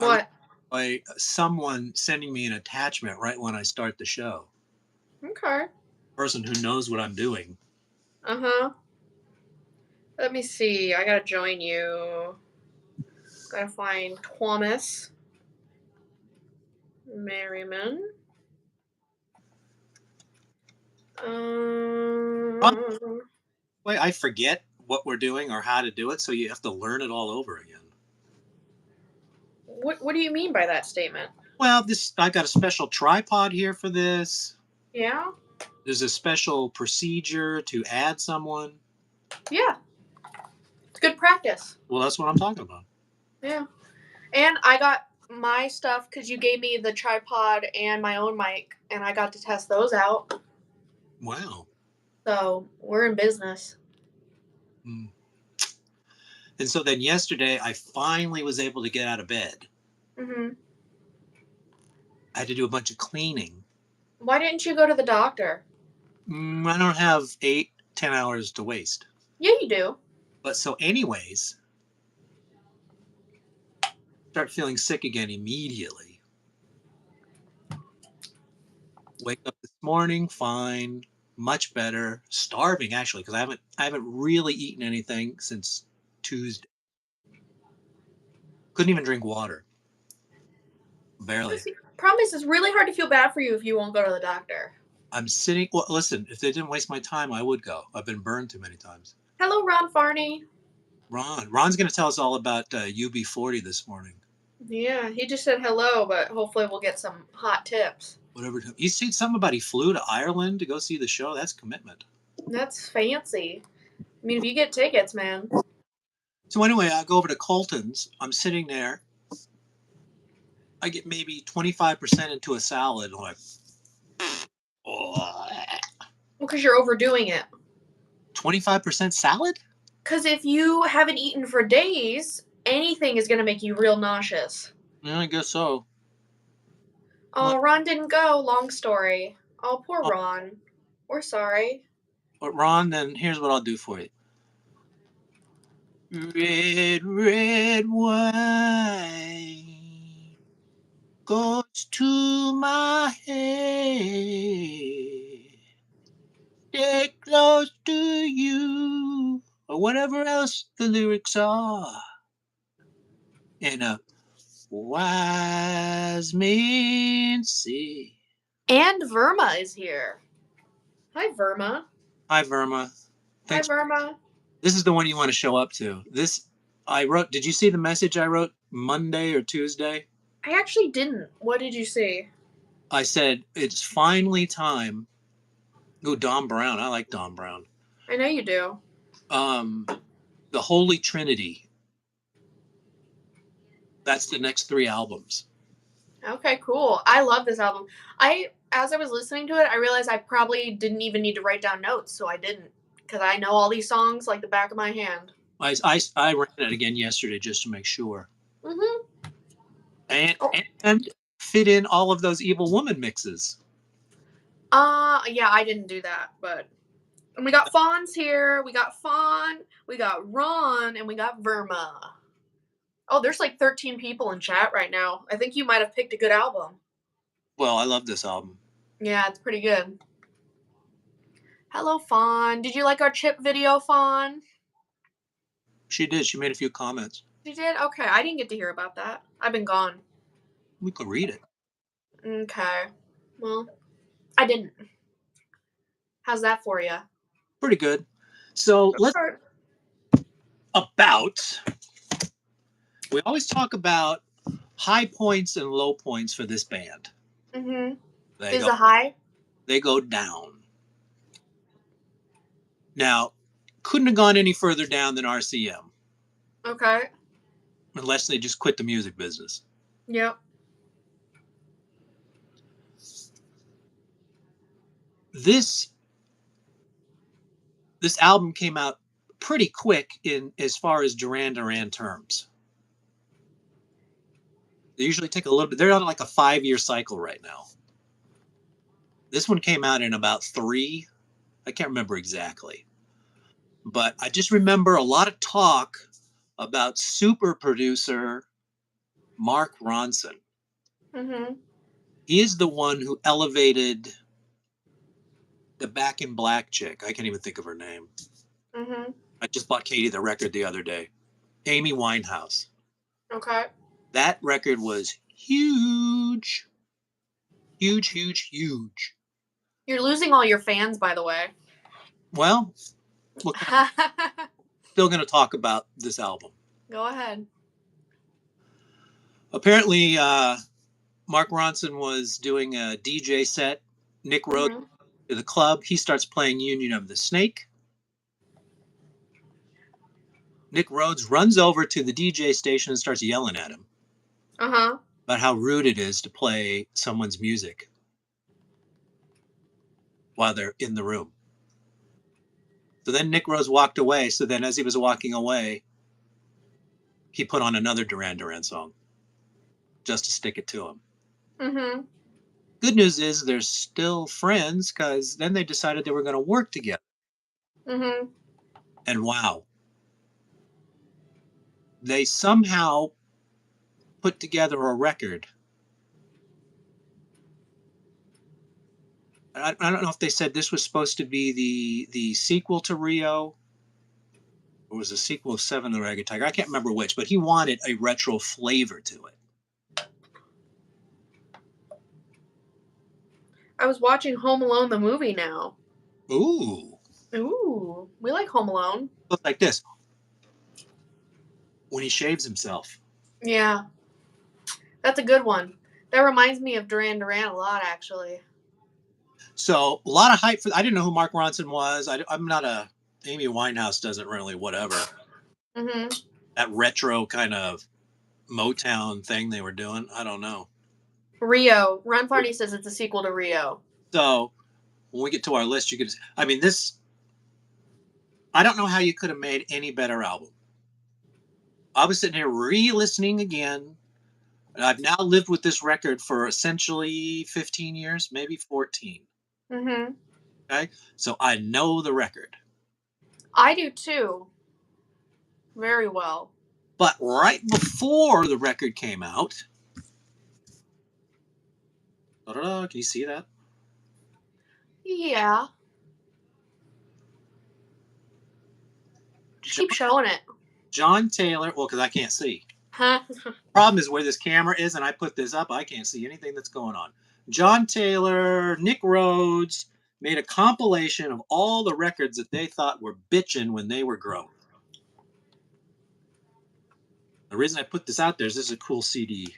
I re- What? by someone sending me an attachment right when I start the show. Okay. Person who knows what I'm doing. Uh-huh. Let me see. I gotta join you. Gotta find Thomas Merriman. By Um, the way, I forget what we're doing or how to do it, so you have to learn it all over again. what do you mean by that statement? Well, this I got a special tripod here for this. Yeah? There's a special procedure to add someone. Yeah. It's good practice. Well, that's what I'm talking about. Yeah. And I got my stuff because you gave me the tripod and my own mic, and I got to test those out. Wow. So we're in business. Mm. And so then yesterday, I finally was able to get out of bed. Mm-hmm. I had to do a bunch of cleaning. Why didn't you go to the doctor? I don't have 8-10 hours to waste. Yeah, you do. But so, anyways, start feeling sick again immediately. Wake up this morning, fine, much better. Starving actually, because I haven't really eaten anything since Tuesday. Couldn't even drink water. Barely. Problem is, it's really hard to feel bad for you if you won't go to the doctor. I'm sitting. Well, listen, if they didn't waste my time, I would go. I've been burned too many times. Hello, Ron Farney. Ron's going to tell us all about UB40 this morning. Yeah, he just said hello, but hopefully we'll get some hot tips. Whatever. You see something about he flew to Ireland to go see the show? That's commitment. That's fancy. I mean, if you get tickets, man. So anyway, I go over to Colton's. I'm sitting there. I get maybe 25% into a salad. I'm like, oh, Well, because you're overdoing it. 25% salad? Because if you haven't eaten for days, anything is going to make you real nauseous. Yeah, I guess so. Oh, Ron didn't go. Long story. Oh, poor Oh, Ron. We're sorry. but Ron, then here's what I'll do for you. Red, red wine goes to my head. Stay close to you, or whatever else the lyrics are. And wise men say. And Verma is here. Hi, Verma. Hi, Verma. Hi, Thanks. Verma. This is the one you want to show up to. This I wrote. Did you see the message I wrote Monday or Tuesday? I actually didn't. What did you see? I said it's finally time. Oh, Don Brown. I like Don Brown. I know you do. Um, the Holy Trinity. That's the next 3 albums. Okay, cool. I love this album. As I was listening to it, I realized I probably didn't even need to write down notes, so I didn't, because I know all these songs like the back of my hand. I ran it again yesterday just to make sure. Mm-hmm. And fit in all of those Evil Woman mixes. Yeah, I didn't do that, but and we got Fawn's here. We got Fawn. We got Ron, and we got Verma. Oh, there's like 13 people in chat right now. I think you might have picked a good album. Well, I love this album. Yeah, it's pretty good. Hello, Fawn. Did you like our chip video, Fawn? She did. She made a few comments. She did? Okay, I didn't get to hear about that. I've been gone. We could read it. Okay. Well, I didn't. How's that for you? Pretty good. So let's about. We always talk about high points and low points for this band. Mm-hmm. Is a high? They go down. Now, couldn't have gone any further down than RCM. Okay. Unless they just quit the music business. Yep. This album came out pretty quick in as far as Duran Duran terms. They usually take a little bit. They're on like a 5-year cycle right now. This one came out in about 3. I can't remember exactly. But I just remember a lot of talk about super producer Mark Ronson. Mm-hmm. He is the one who elevated the Back in Black chick. I can't even think of her name. Mm-hmm. I just bought Katie the record the other day. Amy Winehouse. Okay. That record was huge. Huge, huge, huge. You're losing all your fans, by the way. Well, we're still going to talk about this album. Go ahead. Apparently, Mark Ronson was doing a DJ set. Nick Rhodes Mm-hmm. to the club. He starts playing Union of the Snake. Nick Rhodes runs over to the DJ station and starts yelling at him Uh-huh. about how rude it is to play someone's music while they're in the room. So then Nick Rhodes walked away. So then as he was walking away, he put on another Duran Duran song just to stick it to him. Mm-hmm. Good news is they're still friends because then they decided they were going to work together. Mm-hmm. And wow, they somehow put together a record. I don't know if they said this was supposed to be the sequel to Rio or was a sequel of Seven the Ragged Tiger. I can't remember which, but he wanted a retro flavor to it. I was watching Home Alone the movie now. Ooh. Ooh. We like Home Alone. Looks like this. When he shaves himself. Yeah. That's a good one. That reminds me of Duran Duran a lot, actually. So a lot of hype for. I didn't know who Mark Ronson was. I'm not a. Amy Winehouse doesn't really whatever. Mm-hmm. That retro kind of Motown thing they were doing. I don't know. Rio. Ron Farney says it's a sequel to Rio. So when we get to our list, you could. I mean, this. I don't know how you could have made any better album. I was sitting here re-listening again. And I've now lived with this record for essentially 15 years, maybe 14. Mm-hmm. Okay. So I know the record. I do too. Very well. But right before the record came out, can you see that? Yeah. Just keep showing it. John Taylor, well, because I can't see. Huh? Problem is where this camera is, and I put this up, I can't see anything that's going on. John Taylor, Nick Rhodes made a compilation of all the records that they thought were bitchin' when they were grown. The reason I put this out there is this is a cool CD.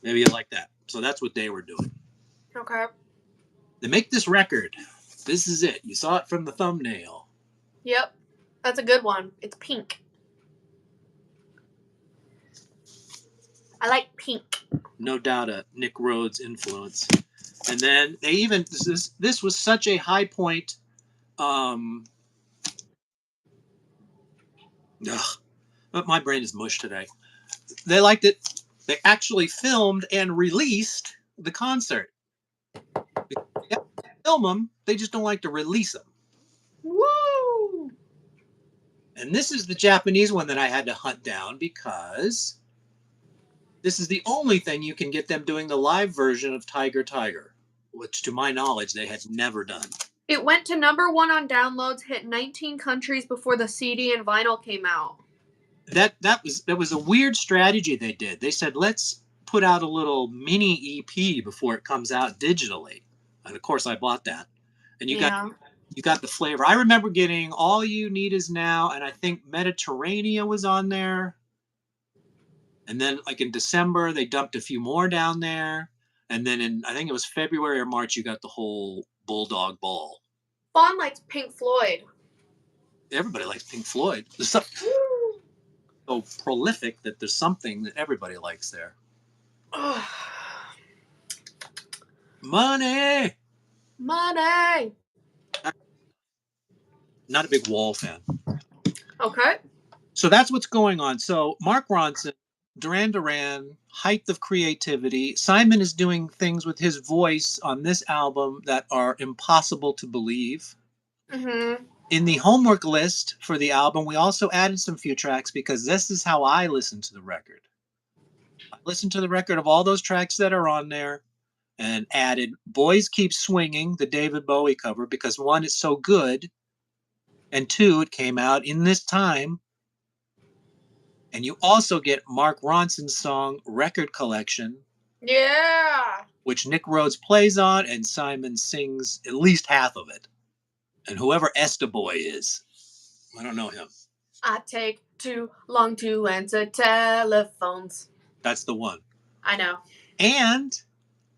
Maybe you like that. So that's what they were doing. Okay. They make this record. This is it. You saw it from the thumbnail. Yep. That's a good one. It's pink. I like pink. No doubt a Nick Rhodes influence. And then they even this was such a high point. Ugh, but my brain is mush today. They liked it. They actually filmed and released the concert. They film them. They just don't like to release them. Woo! And this is the Japanese one that I had to hunt down because this is the only thing you can get them doing the live version of Tiger Tiger, which to my knowledge they had never done. It went to number 1 on downloads, hit 19 countries before the CD and vinyl came out. That was a weird strategy they did. They said, let's put out a little mini EP before it comes out digitally. And of course I bought that. And you got the flavor. I remember getting All You Need Is Now, and I think Mediterranean was on there. And then like in December, they dumped a few more down there. And then in, I think it was February or March, you got the whole Bulldog Ball. Fawn likes Pink Floyd. Everybody likes Pink Floyd. There's something so prolific that there's something that everybody likes there. Money! Money! Not a big Wall fan. Okay. So that's what's going on. So Mark Ronson, Duran Duran, height of creativity. Simon is doing things with his voice on this album that are impossible to believe. Mm-hmm. In the homework list for the album, we also added some few tracks because this is how I listen to the record. Listened to the record of all those tracks that are on there and added Boys Keep Swinging, the David Bowie cover, because one, it's so good, and two, it came out in this time. And you also get Mark Ronson's song Record Collection, Yeah. which Nick Rhodes plays on, and Simon sings at least half of it. And whoever Boy is, I don't know him. I take too long to answer telephones. That's the one. I know. And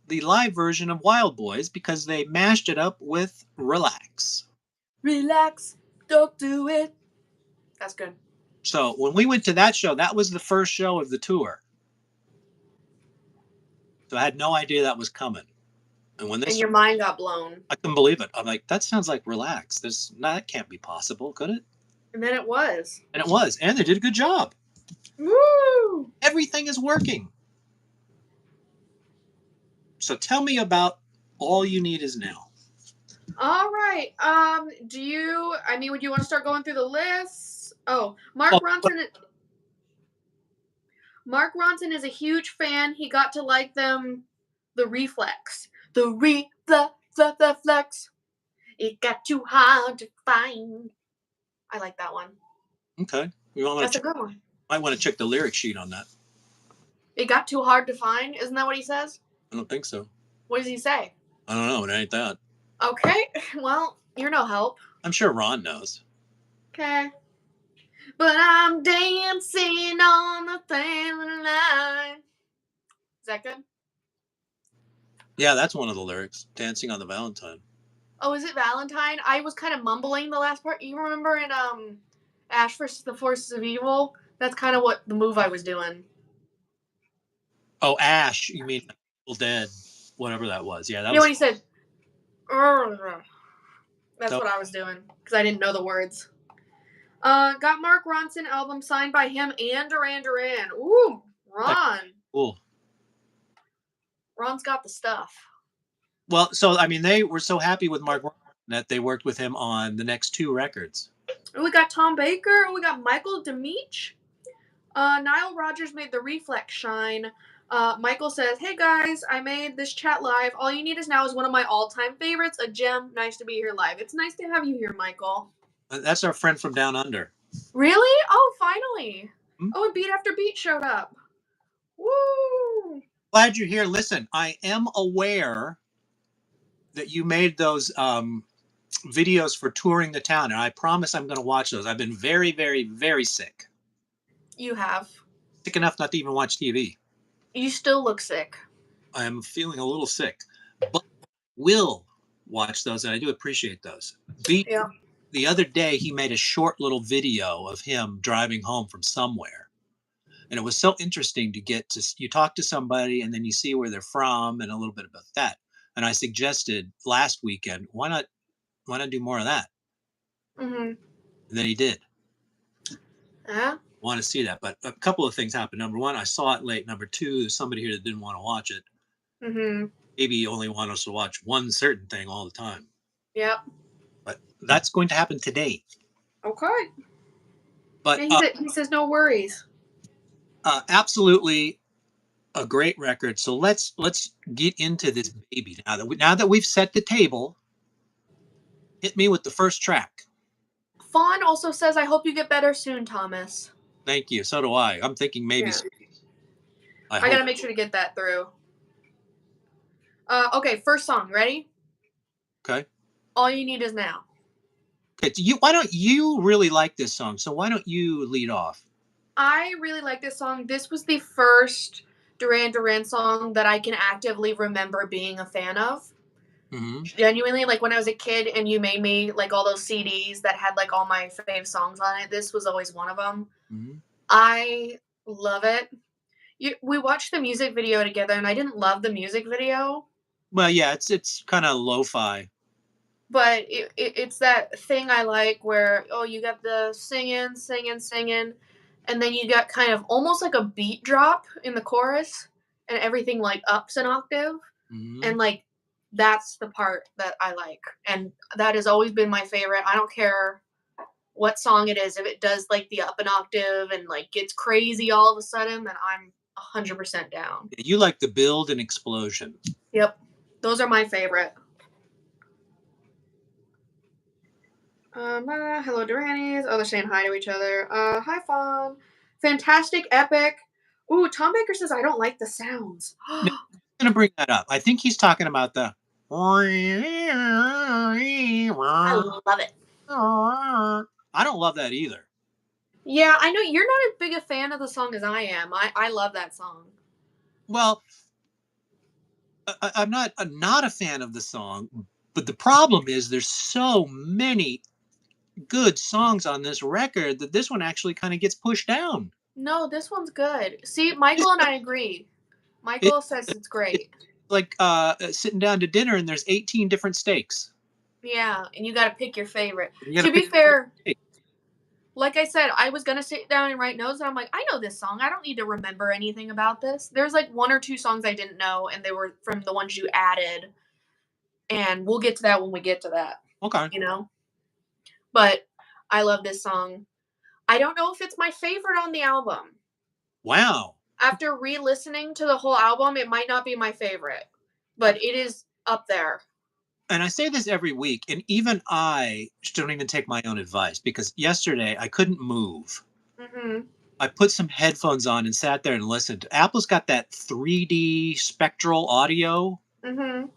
the live version of Wild Boys, because they mashed it up with Relax. Relax, don't do it. That's good. So when we went to that show, that was the first show of the tour. So I had no idea that was coming. And when your mind got blown. I couldn't believe it. I'm like, that sounds like Relax. That can't be possible, could it? And then it was. And it was. And they did a good job. Woo! Everything is working. So tell me about All You Need Is Now. All right. Would you want to start going through the list? Oh, Mark Ronson is a huge fan. He got to like them. The Reflex. The Reflex. It got too hard to find. I like that one. Okay. That's a good one. Might want to check the lyric sheet on that. It got too hard to find? Isn't that what he says? I don't think so. What does he say? I don't know. It ain't that. Okay. Well, you're no help. I'm sure Ron knows. Okay. But I'm dancing on the thin line. Is that good? Yeah, that's one of the lyrics. Dancing on the Valentine. Oh, is it Valentine? I was kind of mumbling the last part. You remember in Ash vs. the Forces of Evil? That's kind of what the move I was doing. Oh, Ash. You mean Evil Dead. Whatever that was. Yeah, that was... when he said... That's what I was doing. Because I didn't know the words. Got Mark Ronson album signed by him and Duran Duran. Ooh, Ron. Cool. Ron's got the stuff. Well, so, I mean, they were so happy with Mark Ronson that they worked with him on the next two records. We got Tom Baker. We got Michael Demich. Nile Rodgers made the Reflex shine. Michael says, hey guys, I made this chat live. All You Need Is Now is one of my all-time favorites. A gem. Nice to be here live. It's nice to have you here, Michael. That's our friend from Down Under. Really? Oh, finally. Hmm? Oh, and Beat After Beat showed up. Woo! Glad you're here. Listen, I am aware that you made those videos for touring the town, and I promise I'm going to watch those. I've been very, very, very sick. You have. Sick enough not to even watch TV. You still look sick. I am feeling a little sick, but will watch those, and I do appreciate those. Yeah. The other day, he made a short little video of him driving home from somewhere. And it was so interesting to get to, you talk to somebody and then you see where they're from and a little bit about that. And I suggested last weekend, why not do more of that? Mm-hmm. And then he did. Yeah. Want to see that. But a couple of things happened. Number one, I saw it late. Number two, there's somebody here that didn't want to watch it. Mm-hmm. Maybe you only want us to watch one certain thing all the time. Yep. But that's going to happen today. Okay. But he says no worries. Absolutely a great record. So let's get into this baby now that we've set the table. Hit me with the first track. Fawn also says, I hope you get better soon, Thomas. Thank you. So do I. I'm thinking maybe. Yeah. I got to make sure to get that through. Okay, first song. Ready? Okay. All You Need Is Now. Okay, why don't you really like this song? So why don't you lead off? I really like this song. This was the first Duran Duran song that I can actively remember being a fan of. Mm-hmm. Genuinely, like when I was a kid and you made me like all those CDs that had like all my fave songs on it, this was always one of them. Mm-hmm. I love it. We watched the music video together and I didn't love the music video. Well, yeah, it's kind of lo-fi. But it's that thing I like where, you got the singing, and then you got kind of almost like a beat drop in the chorus, and everything like ups an octave. Mm-hmm. And like, that's the part that I like. And that has always been my favorite. I don't care what song it is. If it does like the up an octave and like gets crazy all of a sudden, then 100% down. You like the build and explosion. Yep. Those are my favorite. Hello, Duranis. Oh, they're saying hi to each other. Hi, Fawn. Fantastic, epic. Ooh, Tom Baker says I don't like the sounds. Now, I'm going to bring that up. I think he's talking about the. I love it. I don't love that either. Yeah, I know you're not as big a fan of the song as I am. I love that song. Well, I'm not a fan of the song, but the problem is there's so many good songs on this record that this one actually kind of gets pushed down. No, this one's good. See, Michael and I agree. It, Michael says it's it's great. like sitting down to dinner and there's 18 different steaks. Yeah, and you got to pick your favorite. You got to To be pick. fair, like I said, I was gonna sit down and write notes, and I'm like, I know this song. I don't need to remember anything about this. There's like one or two songs I didn't know, and they were from the ones you added. And we'll get to that when we get to that, Okay. you know? But I love this song. I don't know if it's my favorite on the album. Wow. After re listening to the whole album, it might not be my favorite, but it is up there. And I say this every week, and even I don't even take my own advice because yesterday I couldn't move. Mm-hmm. I put some headphones on and sat there and listened. Apple's got that 3D spectral audio. Mm-hmm.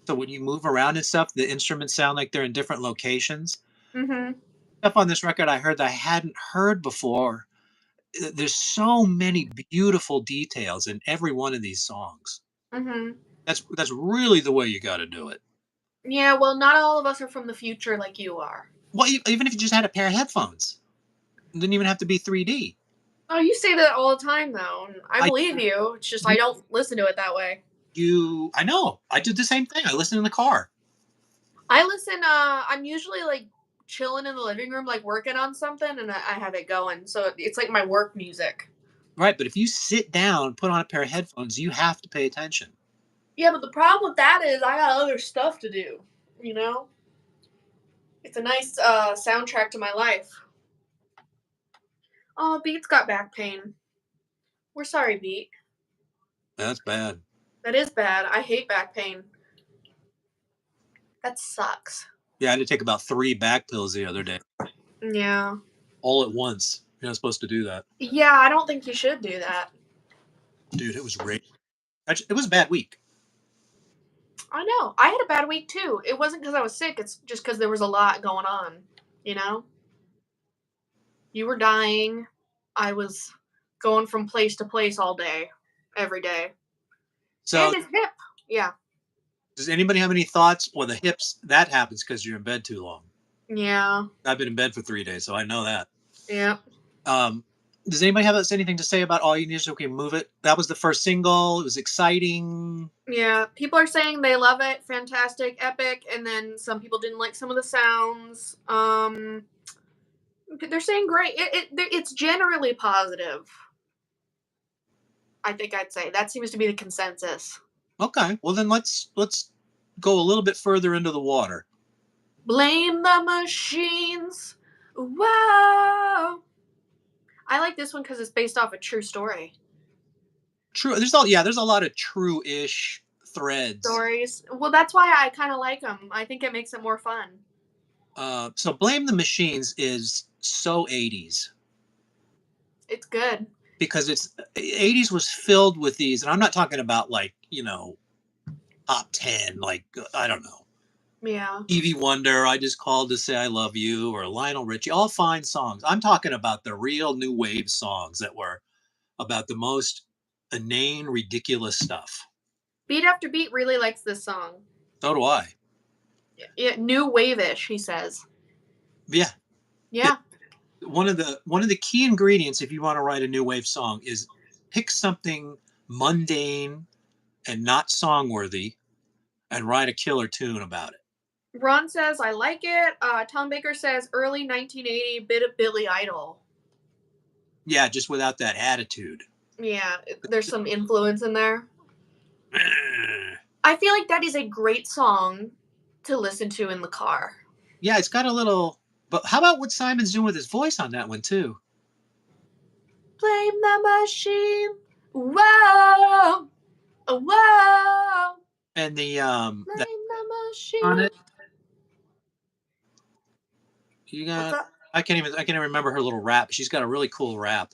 So when you move around and stuff, the instruments sound like they're in different locations. Mm-hmm. Stuff on this record I heard that I hadn't heard before. There's so many beautiful details in every one of these songs. Mm-hmm. That's really the way you got to do it. Yeah, well, not all of us are from the future like you are. Well, even if you just had a pair of headphones, it didn't even have to be 3D. Oh, you say that all the time, though. And I I believe you. It's just I don't listen to it that way. I know. I did the same thing. I listened in the car. I listen. I'm usually like chilling in the living room, like working on something, and I have it going. So it's like my work music. Right, but if you sit down, put on a pair of headphones, you have to pay attention. Yeah, but the problem with that is I got other stuff to do. You know, it's a nice soundtrack to my life. Oh, Beat's got back pain. We're sorry, Beat. That's bad. That is bad. I hate back pain. That sucks. Yeah, I had to take about 3 back pills the other day, Yeah. all at once. You're not supposed to do that, Yeah, I don't think you should do that. dude. It was great. Actually, it was a bad week. I know. I had a bad week too. It wasn't because I was sick. It's just because there was a lot going on. You know? You were dying. I was going from place to place all day, every day. So, And his hip. Yeah. does anybody have any thoughts? Well, the hips, that happens because you're in bed too long. Yeah. I've been in bed for 3 days, so I know that. Yeah. Um, does anybody have anything to say about All You Need Is Okay, Move It? That was the first single. It was exciting. Yeah. People are saying they love it. Fantastic, epic. And then some people didn't like some of the sounds. They're saying great. It's generally positive. I think I'd say that seems to be the consensus. Okay, well then let's go a little bit further into the water. Blame the machines. Wow. I like this one because it's based off a true story. True. There's a lot of true-ish threads. Stories. Well, that's why I kind of like them. I think it makes it more fun. So Blame the Machines is so 80s It's good. because it's 80s was filled with these, and I'm not talking about like, top 10, like I don't know. Yeah. Stevie Wonder, I Just Called to Say I Love You, or Lionel Richie, all fine songs. I'm talking about the real new wave songs that were about the most inane, ridiculous stuff. Beat After Beat really likes this song. So do I. Yeah, new wave-ish, he says. Yeah. Yeah. One of the key ingredients if you want to write a new wave song is pick something mundane and not songworthy and write a killer tune about it. Ron says, I like it. Tom Baker says, early 1980, bit of Billy Idol. Yeah, just without that attitude. Yeah, there's some influence in there. I feel like that is a great song to listen to in the car. Yeah, it's got a little. But how about what Simon's doing with his voice on that one too? Blame the machine. Whoa, whoa. And the Blame that the on machine. it, you What's got. up? I can't even remember her little rap. She's got a really cool rap.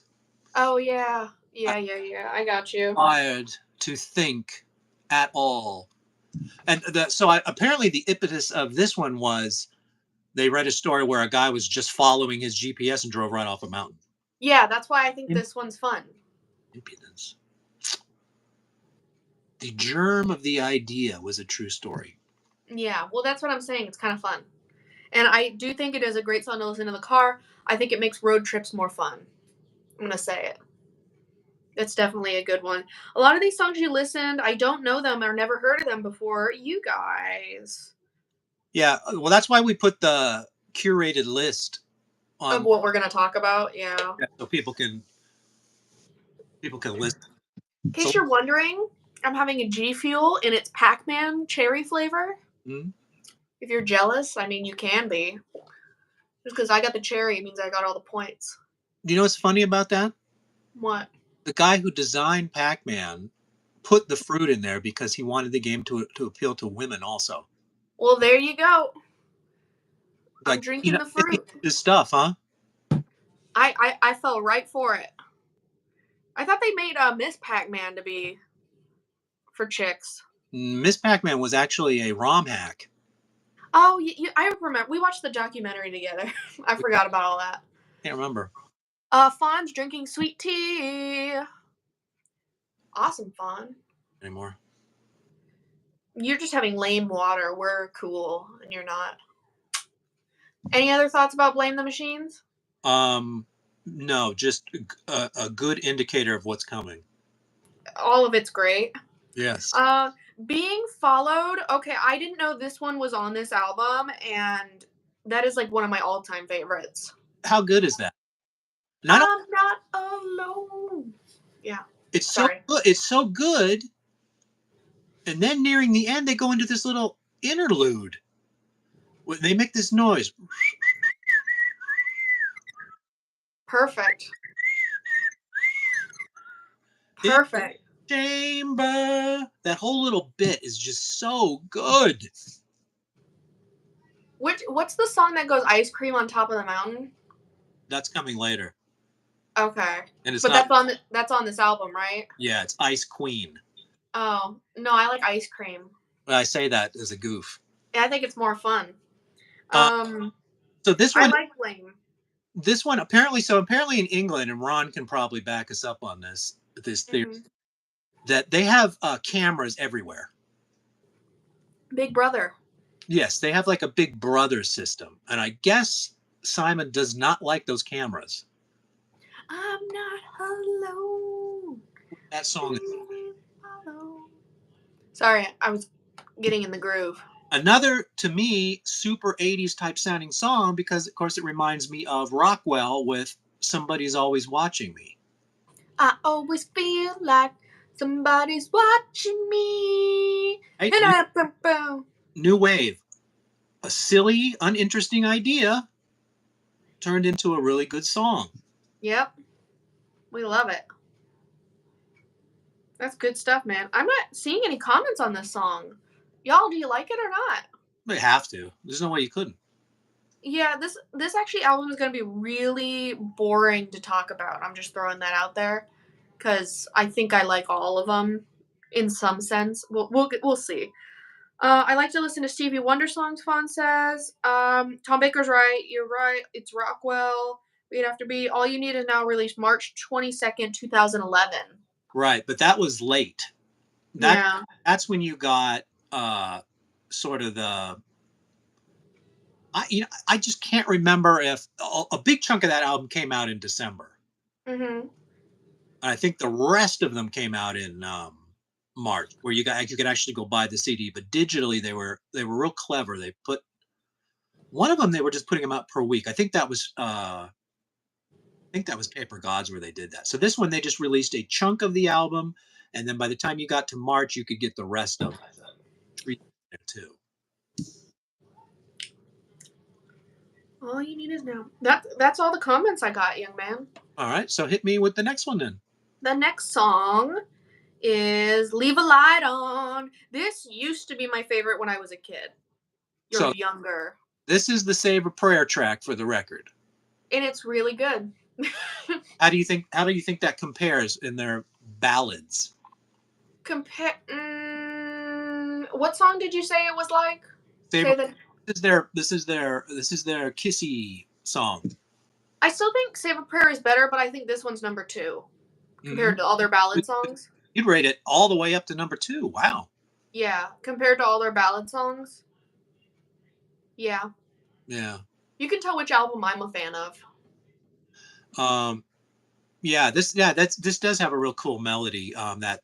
Oh yeah, I I got you. Wired to think at all. And apparently the impetus of this one was they read a story where a guy was just following his GPS and drove right off a mountain. Yeah, that's why I think this one's fun. Impudence. The germ of the idea was a true story. Yeah, well, that's what I'm saying. It's kind of fun. And I do think it is a great song to listen in the car. I think it makes road trips more fun. I'm going to say it. It's definitely a good one. A lot of these songs you listened, I don't know them or never heard of them before. You guys. Yeah, well, that's why we put the curated list Of on, what we're going to talk about. Yeah. so people can listen. In So, case you're wondering, I'm having a G Fuel in its Pac Man cherry flavor. mm, If you're jealous, I mean, you can be. Just because I got the cherry means I got all the points. do you know what's funny about that? What? The guy who designed Pac-Man put the fruit in there because he wanted the game to appeal to women also. Well, there you go. I'm Like, drinking the fruit. this stuff, huh? I fell right for it. I thought they made Miss Pac Man to be for chicks. Miss Pac-Man was actually a ROM hack. Oh, I remember. We watched the documentary together. I forgot about all that. Can't remember Fawn's drinking sweet tea. Awesome, Fawn. anymore. You're just having lame water. We're cool, and you're not. Any other thoughts about Blame the Machines? No, just a good indicator of what's coming. All of it's great. Yes. Being Followed. Okay, I didn't know this one was on this album, and that is like one of my all-time favorites. How good is that? Not I'm not alone. Yeah. It's so Sorry. good. It's so good. And then nearing the end, they go into this little interlude. They make this noise. Perfect. In Perfect. chamber. That whole little bit is just so good. What's the song that goes ice cream on top of the mountain? That's coming later. Okay. And it's But not. that's on this album, right? Yeah, it's Ice Queen. Oh, no, I like ice cream. I say that as a goof. Yeah, I think it's more fun. Uh, so I like Blame. this one apparently in England, and Ron can probably back us up on this theory, Hmm. that they have cameras everywhere. Big Brother. Yes, they have like a Big Brother system, and I guess Simon does not like those cameras. I'm not alone. That song. Sorry, I was getting in the groove. Another, to me, super 80s type sounding song because, of course, it reminds me of Rockwell with Somebody's Always Watching Me. I always feel like somebody's watching me. Right? And I boom, boom. New wave. A silly, uninteresting idea turned into a really good song. Yep. We love it. That's good stuff, man. I'm not seeing any comments on this song. Y'all, do you like it or not? They have to. There's no way you couldn't. Yeah, this actually album is gonna be really boring to talk about. I'm just throwing that out there because I think I like all of them in some sense. We'll see. I like to listen to Stevie Wonder songs. Fawn says. Tom Baker's right. You're right. It's Rockwell. We'd have to be. All You Need Is Now released March 22nd, 2011. Right, but that was late. Yeah. That's when you got sort of I just can't remember if a big chunk of that album came out in December. Mhm. I think the rest of them came out in March, where you could actually go buy the CD. But digitally, they were real clever. They put one of them. They were just putting them out per week. I think that was Paper Gods where they did that. So this one they just released a chunk of the album, and then by the time you got to March, you could get the rest of it too. All You Need Is Now. That's all the comments I got, young man. All right, so hit me with the next one then. The next song is Leave a Light On. This used to be my favorite when I was a kid. You're So younger. this is the Save a Prayer track for the record. And it's really good. How do you think that compares in their ballads? What song did you say it was like? Save a, Say that. this is their kissy song. I still think Save a Prayer is better, but I think this one's number 2 Mm-hmm. compared to all their ballad songs. You'd rate it all the way up to number 2. Wow. Yeah, compared to all their ballad songs. Yeah. Yeah. You can tell which album I'm a fan of. This does have a real cool melody. That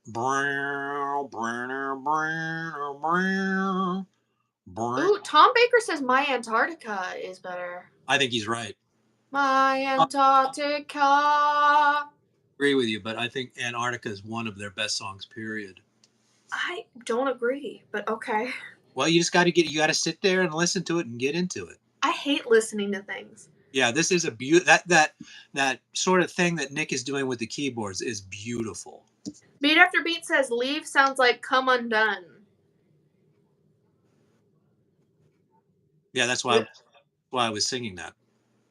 Ooh, Tom Baker says My Antarctica is better. I think he's right. My I Antarctica. agree with you, but I think Antarctica is one of their best songs, period. I don't agree, but okay. Well, you got to sit there and listen to it and get into it. I hate listening to things. Yeah, this is that sort of thing that Nick is doing with the keyboards is beautiful. Beat After Beat says Leave sounds like Come Undone. Yeah, that's why I was singing that.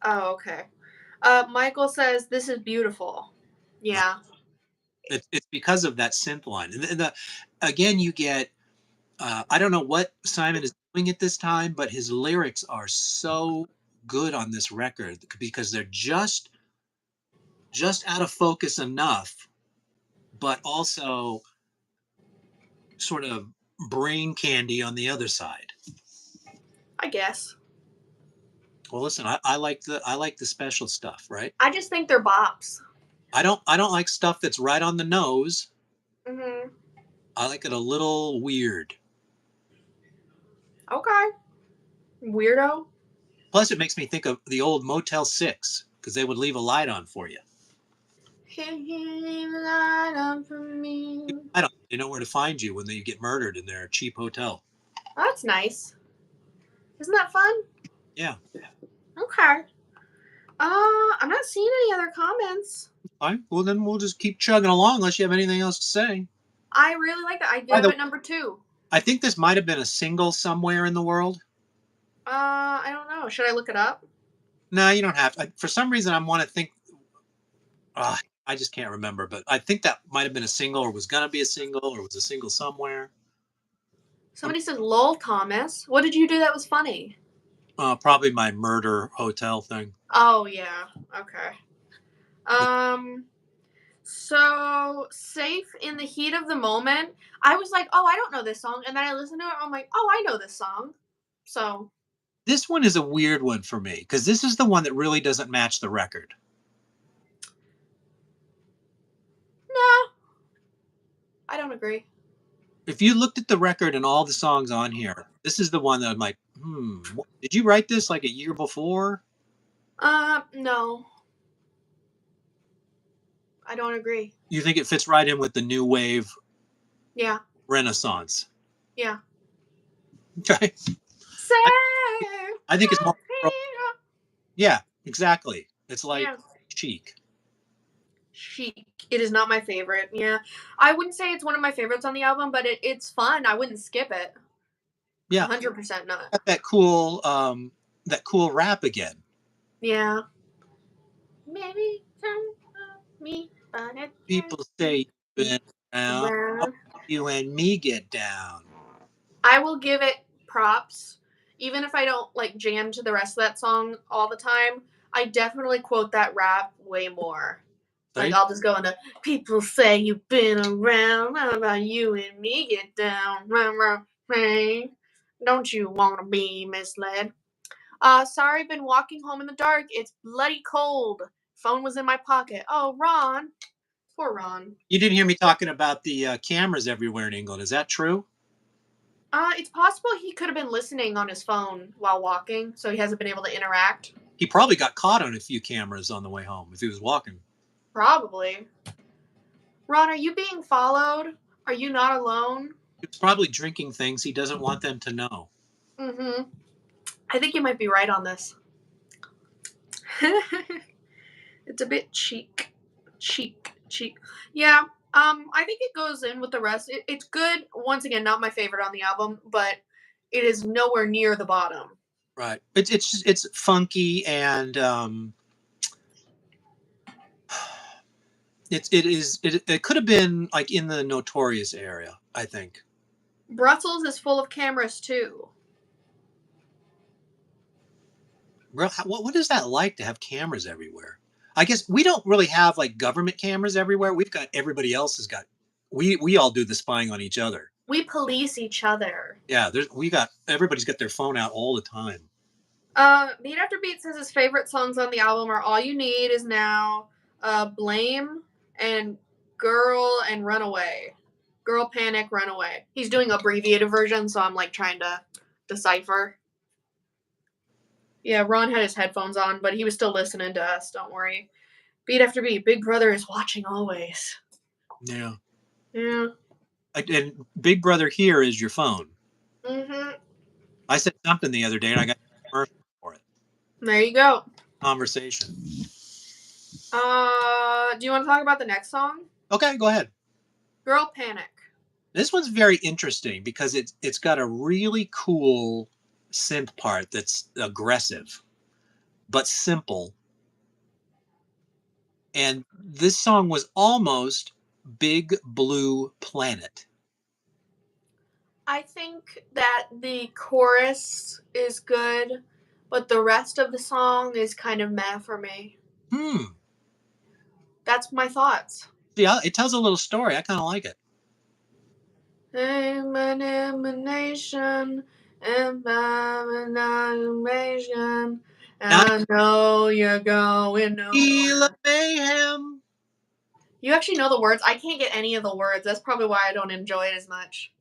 Oh, okay. Michael says this is beautiful. Yeah. It's because of that synth line, and again you get. I don't know what Simon is doing at this time, but his lyrics are so good on this record because they're just out of focus enough, but also sort of brain candy on the other side. I guess. Well, listen, I like the special stuff, right? I just think they're bops. I don't like stuff that's right on the nose. Mm-hmm. I like it a little weird. Okay. Weirdo. Plus, it makes me think of the old Motel 6 because they would leave a light on for you. Can you leave a light on for me? They know where to find you when you get murdered in their cheap hotel. That's nice. Isn't that fun? Yeah. Okay. I'm not seeing any other comments. All right. Well, then we'll just keep chugging along unless you have anything else to say. I really like that. I By give the it number 2. I think this might have been a single somewhere in the world. I don't know. Should I look it up? No, you don't have to. For some reason, I want to think. I just can't remember, but I think that might have been a single, or was gonna be a single, or was a single somewhere. Somebody says, "Lol, Thomas. What did you do that was funny?" Probably my murder hotel thing. Oh yeah. Okay. So Safe in the Heat of the Moment. I was like, oh, I don't know this song, and then I listened to it. I'm like, oh, I know this song. So This one is a weird one for me because this is the one that really doesn't match the record. nah, I don't agree. If you looked at the record and all the songs on here, this is the one that I'm like, did you write this like a year before? No, I don't agree. You think it fits right in with the new wave Yeah. renaissance? Yeah. Okay. I think it's more. Yeah, exactly. It's like Chic. Chic. It is not my favorite. Yeah, I wouldn't say it's one of my favorites on the album, but it's fun. I wouldn't skip it. Yeah, 100% not. got that cool rap again. Yeah. Maybe me, but it's People say you've been around, you and me get down. I will give it props, even if I don't like jam to the rest of that song all the time. I definitely quote that rap way more. Like I'll just go into people say you've been around, how about you and me get down, don't you want to be misled? Sorry, been walking home in the dark. It's bloody cold. Phone was in my pocket. Oh, Ron. Poor Ron. You didn't hear me talking about the cameras everywhere in England. Is that true? It's possible he could have been listening on his phone while walking, so he hasn't been able to interact. He probably got caught on a few cameras on the way home if he was walking. Probably. Ron, are you being followed? Are you not alone? He's probably drinking things he doesn't want them to know. Mm-hmm. I think you might be right on this. It's a bit cheek. cheap. Yeah. I think it goes in with the rest. It's good. Once again, not my favorite on the album, but it is nowhere near the bottom. Right. It's funky and it could have been like in the Notorious area, I think. Brussels is full of cameras too. What is that like to have cameras everywhere? I guess we don't really have like government cameras everywhere. We've got everybody else has got. We all do the spying on each other. We police each other. Yeah, we got everybody's got their phone out all the time. Beat After Beat says his favorite songs on the album are All You Need Is Now, Blame, and Girl and Runaway. Girl Panic Runaway. He's doing abbreviated version, so I'm like trying to decipher. Yeah, Ron had his headphones on, but he was still listening to us, don't worry. Beat After Beat, Big Brother is watching always. Yeah. Yeah. And Big Brother here is your phone. Mm-hmm. I said something the other day and I got a commercial for it. There you go. Conversation. Do you want to talk about the next song? Okay, go ahead. Girl Panic. This one's very interesting because it's got a really cool synth part that's aggressive but simple. And this song was almost Big Blue Planet. I think that the chorus is good, but the rest of the song is kind of meh for me. That's my thoughts. Yeah, it tells a little story. I kind of like it. Elimination, elimination. I know you're going nowhere. Mayhem. You actually know the words. I can't get any of the words. That's probably why I don't enjoy it as much.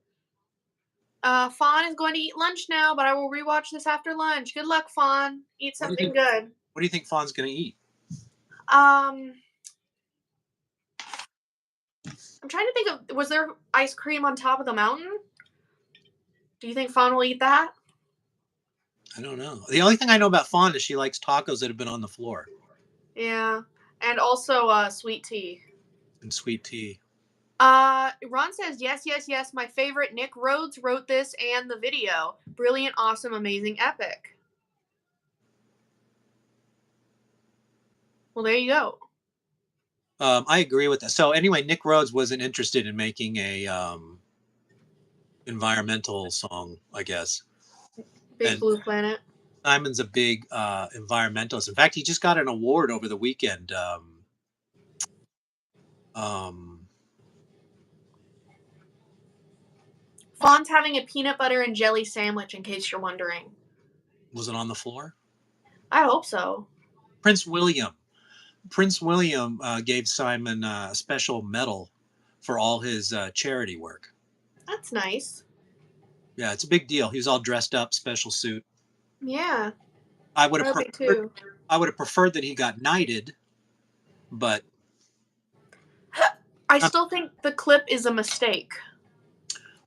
Fawn is going to eat lunch now, but I will rewatch this after lunch. Good luck, Fawn. Eat something good. What do you think Fawn's going to eat? I'm trying to think of, was there ice cream on top of the mountain? Do you think Fawn will eat that? I don't know. The only thing I know about Fawn is she likes tacos that have been on the floor. Yeah. And also sweet tea. And sweet tea. Ron says, yes, yes, yes. My favorite, Nick Rhodes, wrote this and the video. Brilliant, awesome, amazing, epic. Well, there you go. I agree with that. So anyway, Nick Rhodes wasn't interested in making a environmental song, I guess. Big Blue Planet. Simon's a big environmentalist. In fact, he just got an award over the weekend. Fawn's having a peanut butter and jelly sandwich, in case you're wondering. Was it on the floor? I hope so. Prince William gave Simon a special medal for all his charity work. That's nice. Yeah, it's a big deal. He was all dressed up, special suit. Yeah. I would have preferred that he got knighted, but I still think the clip is a mistake.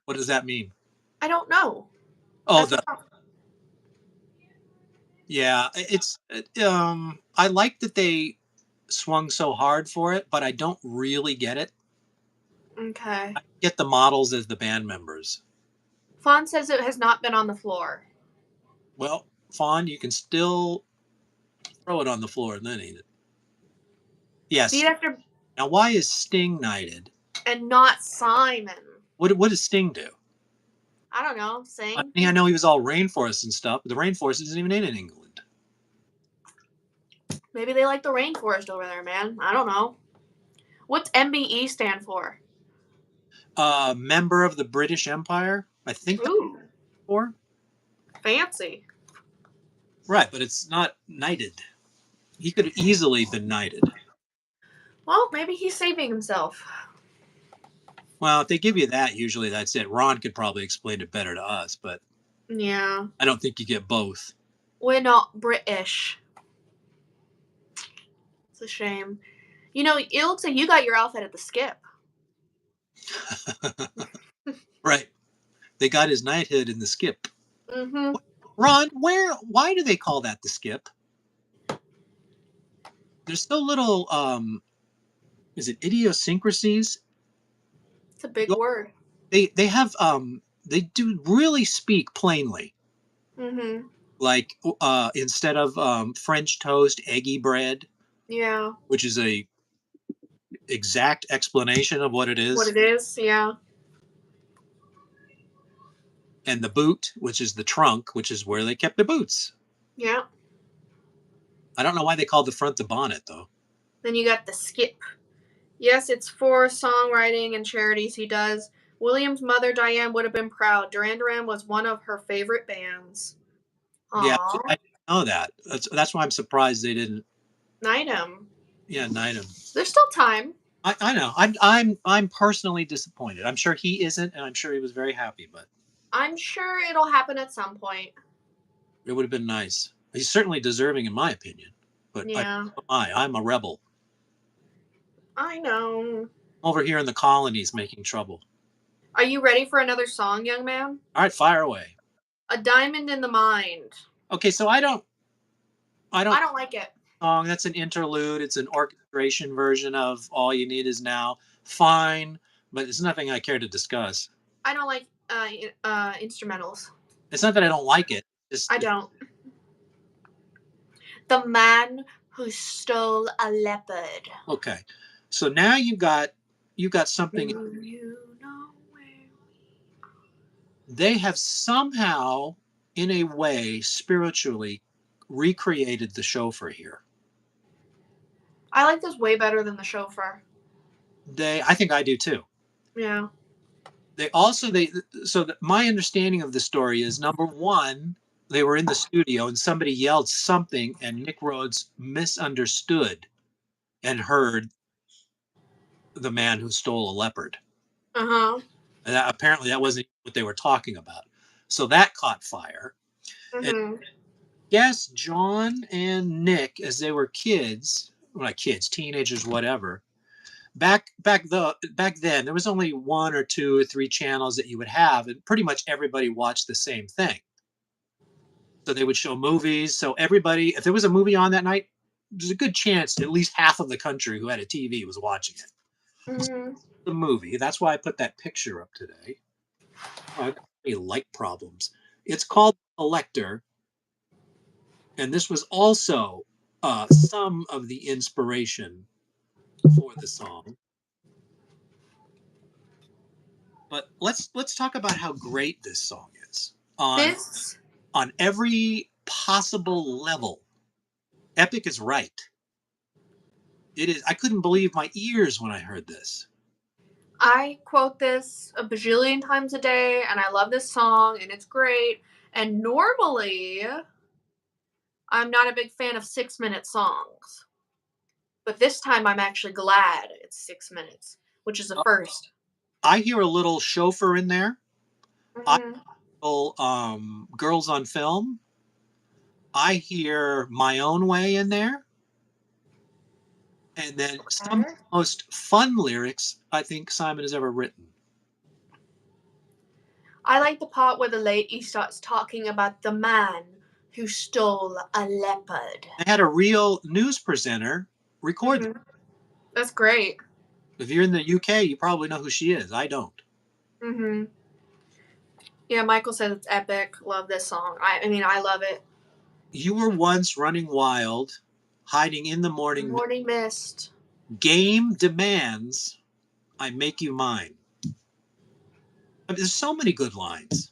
What does that mean? I don't know. Oh, yeah, it's I like that they swung so hard for it, but I don't really get it. Okay. I get the models as the band members. Fawn says it has not been on the floor. Well, Fawn, you can still throw it on the floor and then eat it. Yes. Now, why is Sting knighted? And not Simon. What does Sting do? I don't know. Sing? I know he was all rainforest and stuff, but the rainforest isn't even in England. Maybe they like the rainforest over there, man. I don't know. What's MBE stand for? Member of the British Empire, I think. Ooh. For fancy. Right, but it's not knighted. He could have easily been knighted. Well, maybe he's saving himself. Well, if they give you that, usually that's it. Ron could probably explain it better to us, but yeah, I don't think you get both. We're not British. It's a shame. You know, it looks like you got your outfit at the Skip. Right. They got his knighthood in the Skip. Mm-hmm. Ron, why do they call that the Skip? There's so little is it idiosyncrasies? It's a big word. They have they do really speak plainly. Mm-hmm. Like instead of French toast, eggy bread, Yeah. which is a exact explanation of what it What is, it is, yeah. and the boot, which is the trunk, which is where they kept the boots. Yeah. I don't know why they called the front the bonnet though. Then you got the skip. Yes, it's for songwriting and charities he does. William's mother, Diane, would have been proud. Duran Duran was one of her favorite bands. Yeah, I Aww. didn't know that. That's why I'm surprised they didn't. Knight him. Yeah, knight him. There's still time. I know. I'm personally disappointed. I'm sure he isn't, and I'm sure he was very happy. But I'm sure it'll happen at some point. it would have been nice. He's certainly deserving, in my opinion. But Yeah. I'm a rebel I know. over here in the colonies making trouble. Are you ready for another song, young man? All right, fire away. A Diamond in the Mind. Okay, so I I don't don't like it. song. That's an interlude. It's an orchestration version of All You Need Is Now. Fine, but it's nothing I care to discuss. I don't like instrumentals. It's not that I don't like it. I don't. The Man Who Stole a Leopard. Okay. So now you got something. Do you know where? They have somehow, in a way, spiritually recreated the chauffeur here. I like this way better than the chauffeur. I think I do too. Yeah. My understanding of the story is, number one, they were in the studio and somebody yelled something and Nick Rhodes misunderstood and heard the man who stole a leopard. Uh-huh. And apparently that wasn't what they were talking about. So that caught fire. And Mm-hmm. yes, John and Nick, as they were kids, well, not kids, teenagers, whatever. Back then, there was only one or two or three channels that you would have, and pretty much everybody watched the same thing. So they would show movies. So everybody, if there was a movie on that night, there's a good chance at least half of the country who had a TV was watching it. Mm-hmm. The movie. That's why I put that picture up today. Oh, I've got any light problems. It's called Collector, and this was also some of the inspiration for the song. But let's talk about how great this song is This on every possible level. Epic is right. It is. I couldn't believe my ears when I heard this. I quote this a bajillion times a day, and I love this song, and it's great. And normally, I'm not a big fan of 6-minute songs. But this time I'm actually glad it's 6 minutes, which is a first. I hear a little chauffeur in there. I Mm-hmm. hear girls on film. I hear My Own Way in there. And then some of the most fun lyrics I think Simon has ever written. I like the part where the lady starts talking about the man who stole a leopard. I had a real news presenter record. Mm-hmm. That's great. If you're in the UK, you probably know who she is. I don't. Mm-hmm. Yeah, Michael says it's epic. Love this song. I mean, I love it. You were once running wild, hiding in the morning. Morning mist. Game demands I make you mine. I mean, there's so many good lines,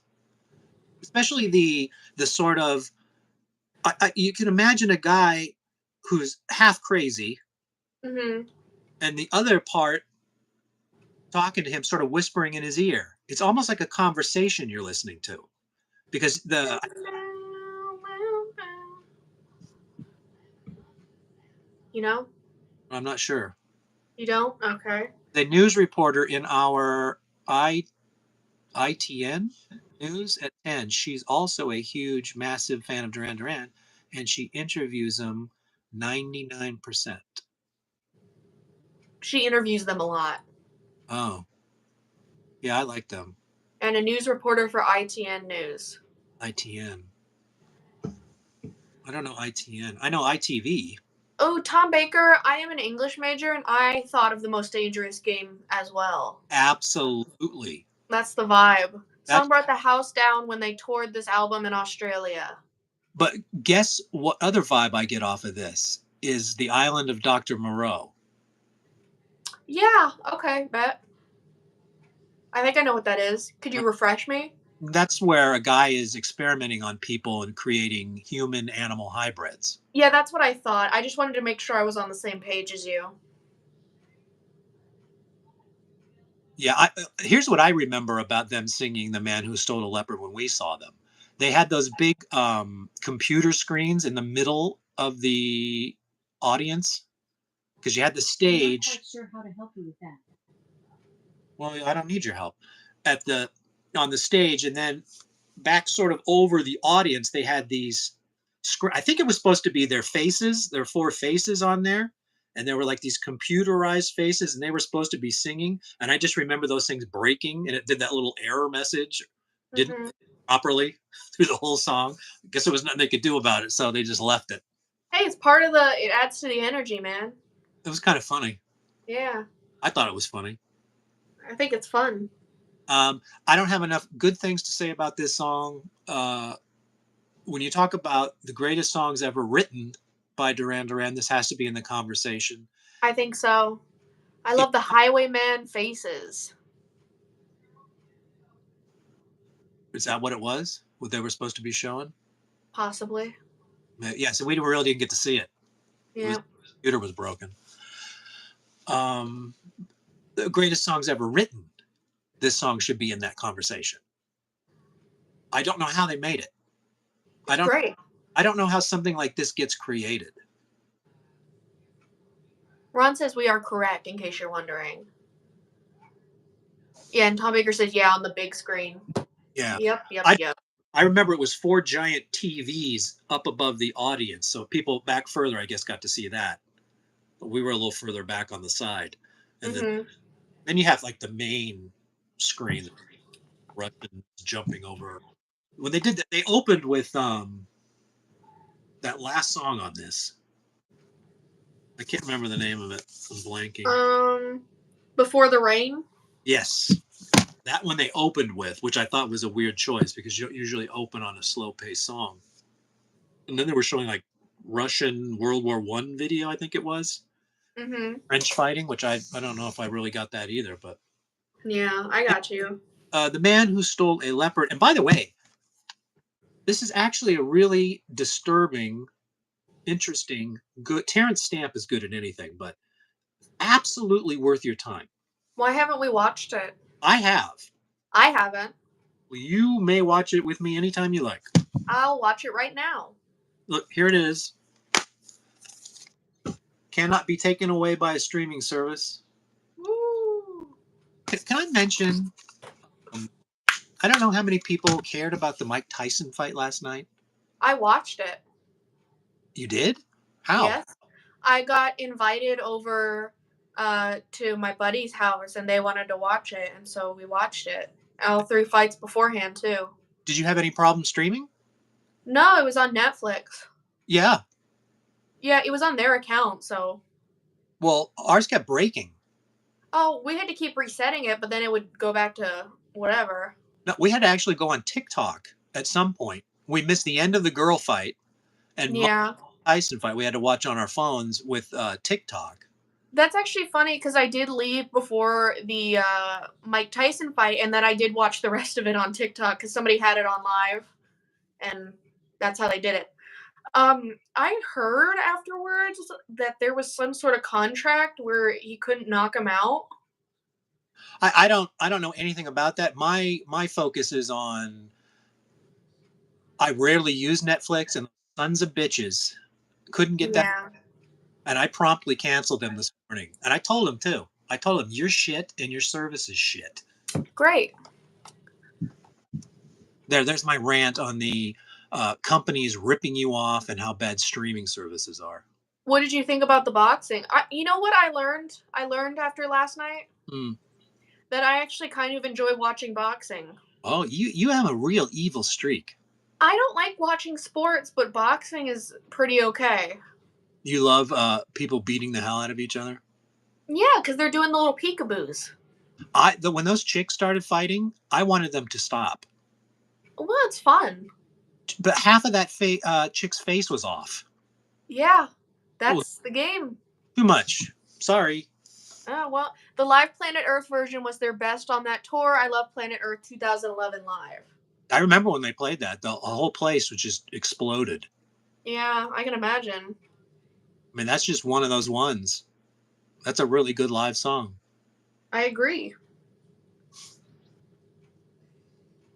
especially the sort of you can imagine a guy who's half crazy, Mm-hmm. and the other part talking to him, sort of whispering in his ear. It's almost like a conversation you're listening to, because You know? I'm not sure. You don't? Okay. The news reporter in our ITN news at 10, she's also a huge, massive fan of Duran Duran, and she interviews him 99%. She interviews them a lot. Oh, yeah, I like them. And a news reporter for ITN News. ITN. I don't know ITN. I know ITV. Oh, Tom Baker, I am an English major and I thought of The Most Dangerous Game as well. Absolutely. That's the vibe. That's Someone brought the house down when they toured this album in Australia. but guess what other vibe I get off of this is the island of Dr. Moreau. Yeah, okay, bet. I think I know what that is. Could you refresh me? That's where a guy is experimenting on people and creating human animal hybrids. Yeah, that's what I thought. I just wanted to make sure I was on the same page as you. Yeah, here's what I remember about them singing "The Man Who Stole a Leopard" when we saw them. They had those big computer screens in the middle of the audience because you had the I'm not stage. quite sure how to help you with that. Well, I don't need your help. At the On the stage, and then back sort of over the audience, they had these. I think it was supposed to be their faces, their four faces on there, and there were like these computerized faces, and they were supposed to be singing. And I just remember those things breaking, and it did that little error message, didn't Hmm. properly through the whole song. I guess there was nothing they could do about it, so they just left it. Hey, it's part of the. It adds to the energy, man. It was kind of funny. Yeah, I thought it was funny. I think it's fun. I don't have enough good things to say about this song. When you talk about the greatest songs ever written by Duran Duran, this has to be in the conversation. I think so. I It, love the Highwayman faces. is that what it was? What they were supposed to be showing? Possibly. Yeah, so we really didn't get to see it. It was Yeah. the computer was broken. Um, the greatest songs ever written. This song should be in that conversation. I don't know how they made it. I don't. Great. I don't know how something like this gets created. Ron says we are correct, in case you're wondering. Yeah, and Tom Baker says, yeah, on the big screen. Yeah, Yep, yep, I yep. I remember it was four giant TVs up above the audience, so people back further, I guess, got to see that. But we were a little further back on the side, and Hmm. then you have like the main screen, Russians jumping over. When they did that, they opened with that last song on this. I can't remember the name of it. I'm blanking. Before the Rain. Yes, that one they opened with, which I thought was a weird choice because you don't usually open on a slow paced song. And then they were showing like Russian World War One video, I think it was Hmm. French fighting, which I don't know if I really got that either. But Yeah, I got you. The Man Who Stole a Leopard, and by the way, this is actually a really disturbing, interesting, good. Terrence Stamp is good at anything, but absolutely worth your time. Why haven't we watched it? I have. I haven't. Well, you may watch it with me anytime you like. I'll watch it right now. Look, here it is. Cannot be taken away by a streaming service. Woo. Can I mention? Um, I don't know how many people cared about the Mike Tyson fight last night. I watched it. You did? How? Yes. I got invited over to my buddy's house and they wanted to watch it, and so we watched it. All three fights beforehand, too. Did you have any problem streaming? No, it was on Netflix. Yeah. Yeah, it was on their account, so. Well, ours kept breaking. Oh, we had to keep resetting it, but then it would go back to whatever. No, we had to actually go on TikTok at some point. We missed the end of the girl fight and Mike Yeah. Tyson fight. We had to watch on our phones with TikTok. That's actually funny because I did leave before the Mike Tyson fight, and then I did watch the rest of it on TikTok because somebody had it on live, and that's how they did it. I heard afterwards that there was some sort of contract where he couldn't knock him out. I don't know anything about that. My focus is on. I rarely use Netflix, and sons of bitches couldn't get that, Yeah. and I promptly canceled them this morning. And I told him too. I told him your shit and your service is shit. Great. There's my rant on the companies ripping you off and how bad streaming services are. What did you think about the boxing? You know what I learned? I learned after last night Mm. that I actually kind of enjoy watching boxing. Oh, you have a real evil streak. I don't like watching sports, but boxing is pretty okay. You love people beating the hell out of each other. Yeah, because they're doing the little peekaboos. When those chicks started fighting, I wanted them to stop, Well, it's fun. but half of that chick's face was off. Yeah, It was that's the game. too much. Sorry. Oh, well, the live Planet Earth version was their best on that tour. I love Planet Earth 2011 live. I remember when they played that, the whole place was just exploded. Yeah, I can imagine. I mean, that's just one of those ones. That's a really good live song. I agree.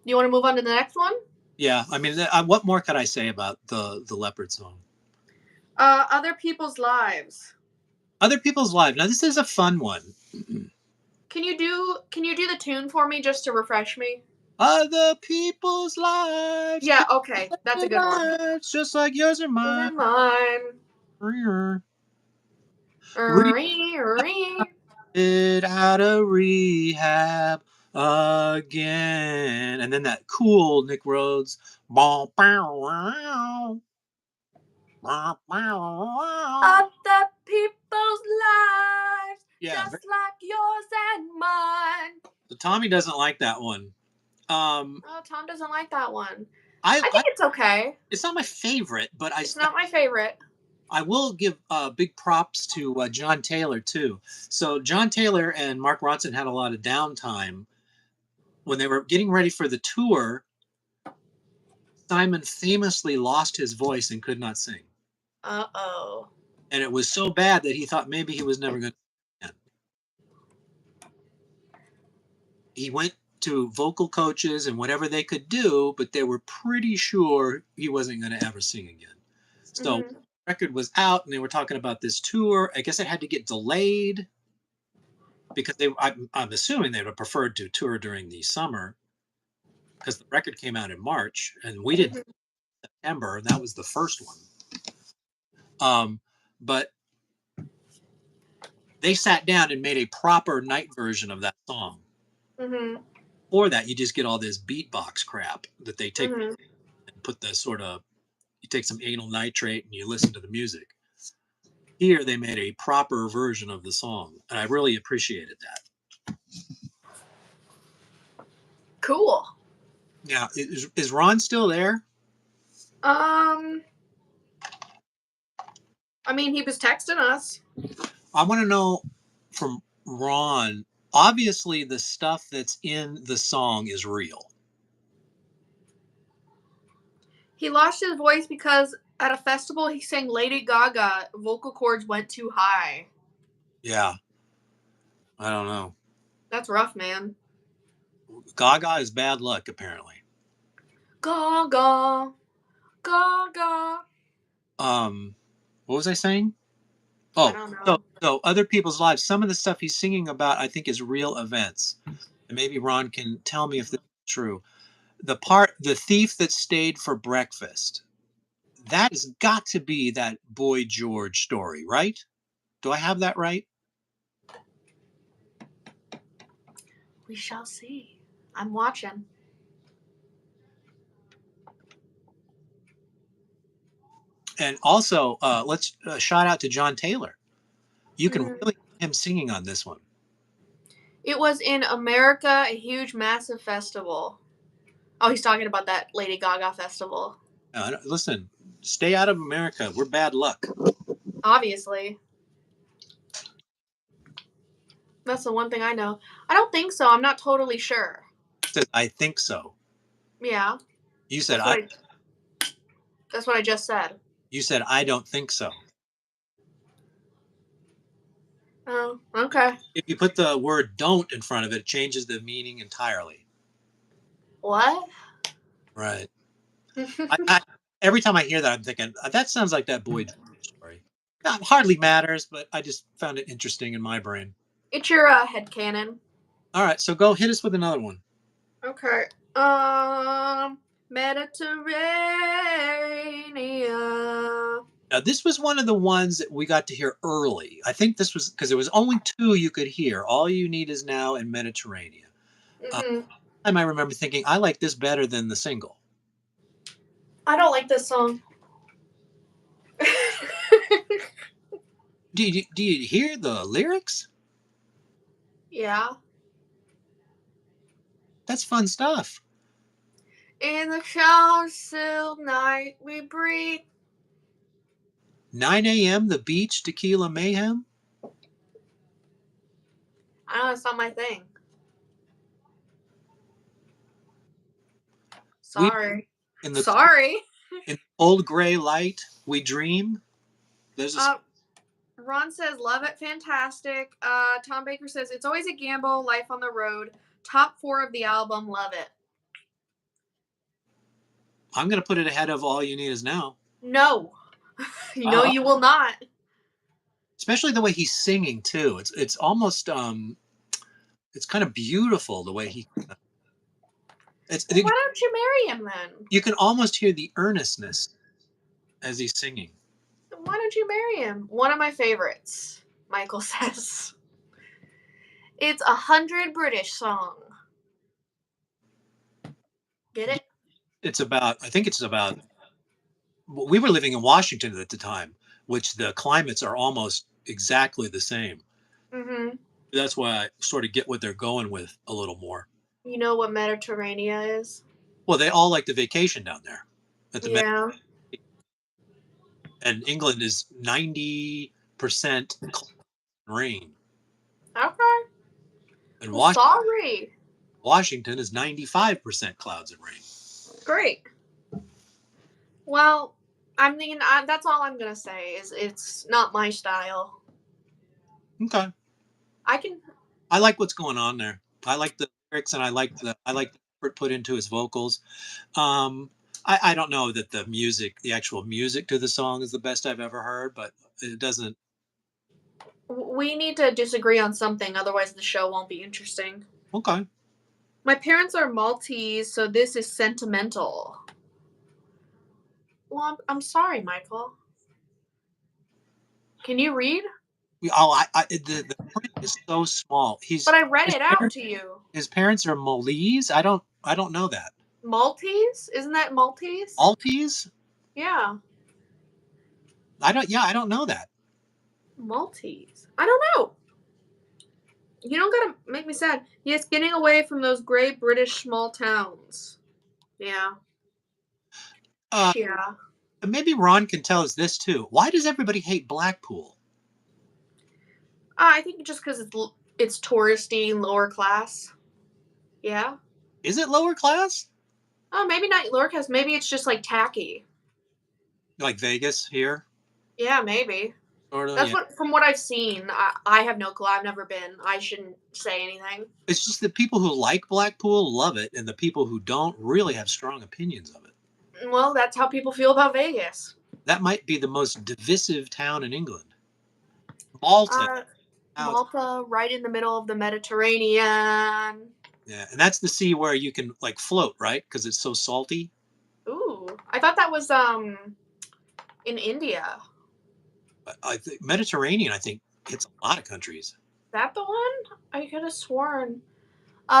You want to move on to the next one? Yeah, I mean, what more could I say about the Leopard song? Other People's Lives. Other people's lives. Now, this is a fun one. Can you do the tune for me just to refresh me? Other people's lives, Yeah, okay. That's a good one. lives, just like yours or Those mine. are mine. We Ree. it out of rehab again, and then that cool Nick Rhodes. Bow, bow, wow, bow, bow, wow. Other people's lives, Yeah, just like yours and mine. so Tommy doesn't like that one. Um, Oh, Tom doesn't like that one. I, I I think it's okay. it's not my favorite, but It's not my favorite. I will give big props to John Taylor too. So John Taylor and Mark Ronson had a lot of downtime when they were getting ready for the tour. Simon famously lost his voice and could not sing, Uh-oh. and it was so bad that he thought maybe he was never going to. He went to vocal coaches and whatever they could do, but they were pretty sure he wasn't going to ever sing again. So Mm-hmm. the record was out, and they were talking about this tour. I guess it had to get delayed because I'm assuming they would have preferred to tour during the summer because the record came out in March and we did Mm-hmm. September, and that was the first one. But they sat down and made a proper night version of that song. Mm-hmm. For that, you just get all this beatbox crap that they take Mm-hmm. and put the sort of you take some anal nitrate and you listen to the music. Here, they made a proper version of the song, and I really appreciated that. Cool. Now, is Ron still there? Um, I mean, he was texting us. I want to know from Ron. Obviously, the stuff that's in the song is real. He lost his voice because at a festival he sang Lady Gaga. Vocal cords went too high. Yeah, I don't know. That's rough, man. Gaga is bad luck, apparently. Gaga. Gaga. What was I saying? I Oh, don't so know. so other people's lives. Some of the stuff he's singing about, I think, is real events, and maybe Ron can tell me if this is true. The thief that stayed for breakfast. That has got to be that Boy George story, right? Do I have that right? We shall see. I'm watching. And also, let's shout out to John Taylor. You can Mm-hmm. really hear him singing on this one. It was in America, a huge, massive festival. Oh, he's talking about that Lady Gaga festival. Listen, stay out of America. We're bad luck. Obviously. That's the one thing I know. I don't think so. I'm not totally sure. Says, I think so. Yeah. You said That's what I. I that's what I just said. You said I don't think so. Oh, okay. If you put the word "don't" in front of it, it changes the meaning entirely. What? Right. I every time I hear that, I'm thinking that sounds like that Boy George story. Hardly matters, but I just found it interesting in my brain. It's your headcanon. All right, so go hit us with another one. Okay. Mediterranean. Now, this was one of the ones that we got to hear early. I think this was because there was only two you could hear. All You Need Is Now and Mediterranean. Mm-hmm. Time I remember thinking, I like this better than the single. I don't like this song. Do you hear the lyrics? Yeah. That's fun stuff. In the cold, still night we breathe. 9 a.m. The beach, tequila mayhem. I know it's not my thing. We Sorry. in the Sorry. in the old gray light we dream. There's a Uh, Ron says, love it, fantastic. Tom Baker says, it's always a gamble, life on the road. Top 4 of the album, love it. I'm gonna put it ahead of All You Need Is Now. No. You will not. Especially the way he's singing too. It's almost it's kind of beautiful the way he. It's Well, why don't you marry him then? you can almost hear the earnestness as he's singing. Why don't you marry him? One of my favorites, Michael says. It's 100 British song. Get it? It's about. I think it's about. We were living in Washington at the time, which the climates are almost exactly the same. Mm-hmm. That's why I sort of get what they're going with a little more. You know what Mediterranean is? Well, they all like to vacation down there at the Yeah. and England is 90% rain, Okay. and Well, sorry. Washington is 95% clouds and rain. Great. Well, I mean, that's all I'm gonna say. Is it's not my style. Okay, I can. I like what's going on there. I like the lyrics, and I like the effort put into his vocals. Um, I don't know that the actual music to the song is the best I've ever heard, but it doesn't. We need to disagree on something, otherwise the show won't be interesting. Okay, My parents are Maltese, so this is sentimental. Well, I'm sorry, Michael. Can you read? the print is so small. But I read His it out parents, to you. his parents are Molese. I don't know that. Maltese? Isn't that Maltese? Maltese? Yeah, I don't know that. Maltese. I don't know. You don't gotta make me sad. Yes, getting away from those gray British small towns. Yeah. Uh, Yeah. maybe Ron can tell us this too. Why does everybody hate Blackpool? I think just because it's touristy, lower class. Yeah. Is it lower class? Oh, maybe not lower class. Maybe it's just like tacky. Like Vegas here? Yeah, maybe. Sort of, That's yeah. what from what I've seen. I have no clue. I've never been. I shouldn't say anything. It's just the people who like Blackpool love it, and the people who don't really have strong opinions of it. Well, that's how people feel about Vegas. That might be the most divisive town in England. Malta. Uh, Out. Malta, right in the middle of the Mediterranean. Yeah, and that's the sea where you can like float, right? Because it's so salty. Ooh, I thought that was in India. I think Mediterranean. I think hits a lot of countries. Is that the one? I could have sworn.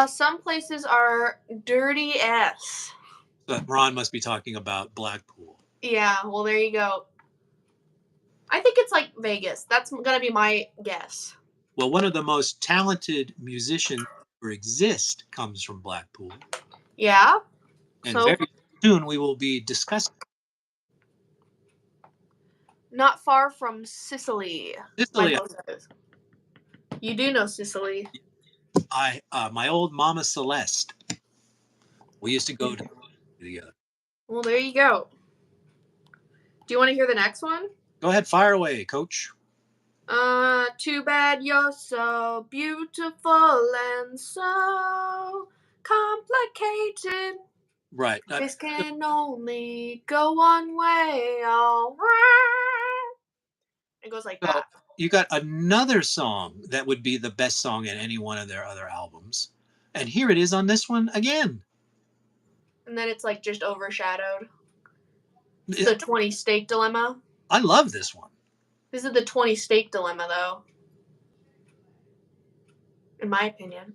Some places are dirty S. But Ron must be talking about Blackpool. Yeah, well, there you go. I think it's like Vegas. That's gonna be my guess. Well, one of the most talented musicians ever exist comes from Blackpool, Yeah. and So very soon we will be discussing not far from Sicily. Sicily. Michael says. You do know Sicily. My old Mama Celeste. We used to go to together. Well, there you go. Do you want to hear the next one? Go ahead, fire away, Coach. Too bad you're so beautiful and so complicated. Right. This can only go one way. All right. It goes like So that. you got another song that would be the best song in any one of their other albums, and here it is on this one again. And then it's like just overshadowed. It's the 20 steak dilemma. I love this one. This is the 20 steak dilemma, though. In my opinion.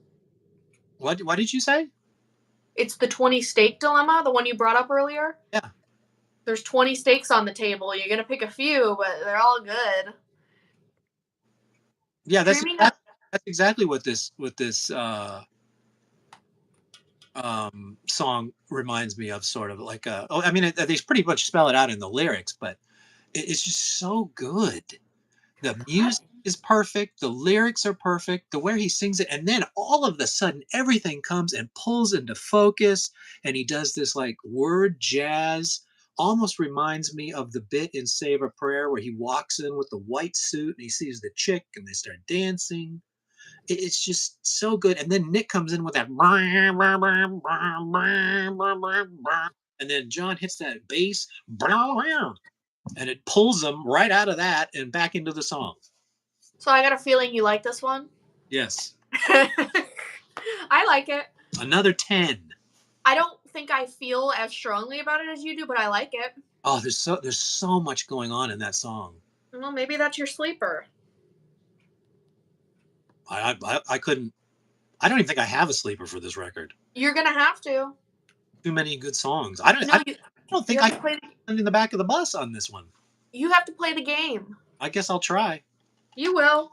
What did you say? It's the 20 steak dilemma, the one you brought up earlier. Yeah. There's 20 steaks on the table. You're going to pick a few, but they're all good. Yeah, Dreaming of that's exactly what this song reminds me of, sort of like oh, I mean, they pretty much spell it out in the lyrics, but it's just so good. The music is perfect, the lyrics are perfect, the way he sings it, and then all of a sudden everything comes and pulls into focus, and he does this like word jazz. Almost reminds me of the bit in Save a Prayer where he walks in with the white suit and he sees the chick and they start dancing. It's just so good. And then Nick comes in with that, and then John hits that bass, and it pulls them right out of that and back into the song. So I got a feeling you like this one. Yes. I like it. Another 10. I don't think I feel as strongly about it as you do, but I like it. Oh, there's so much going on in that song. Well, maybe that's your sleeper. I couldn't. I don't even think I have a sleeper for this record. You're gonna have to. Too many good songs. No, I don't you think have I to play. can in the back of the bus on this one. You have to play the game. I guess I'll try. You will.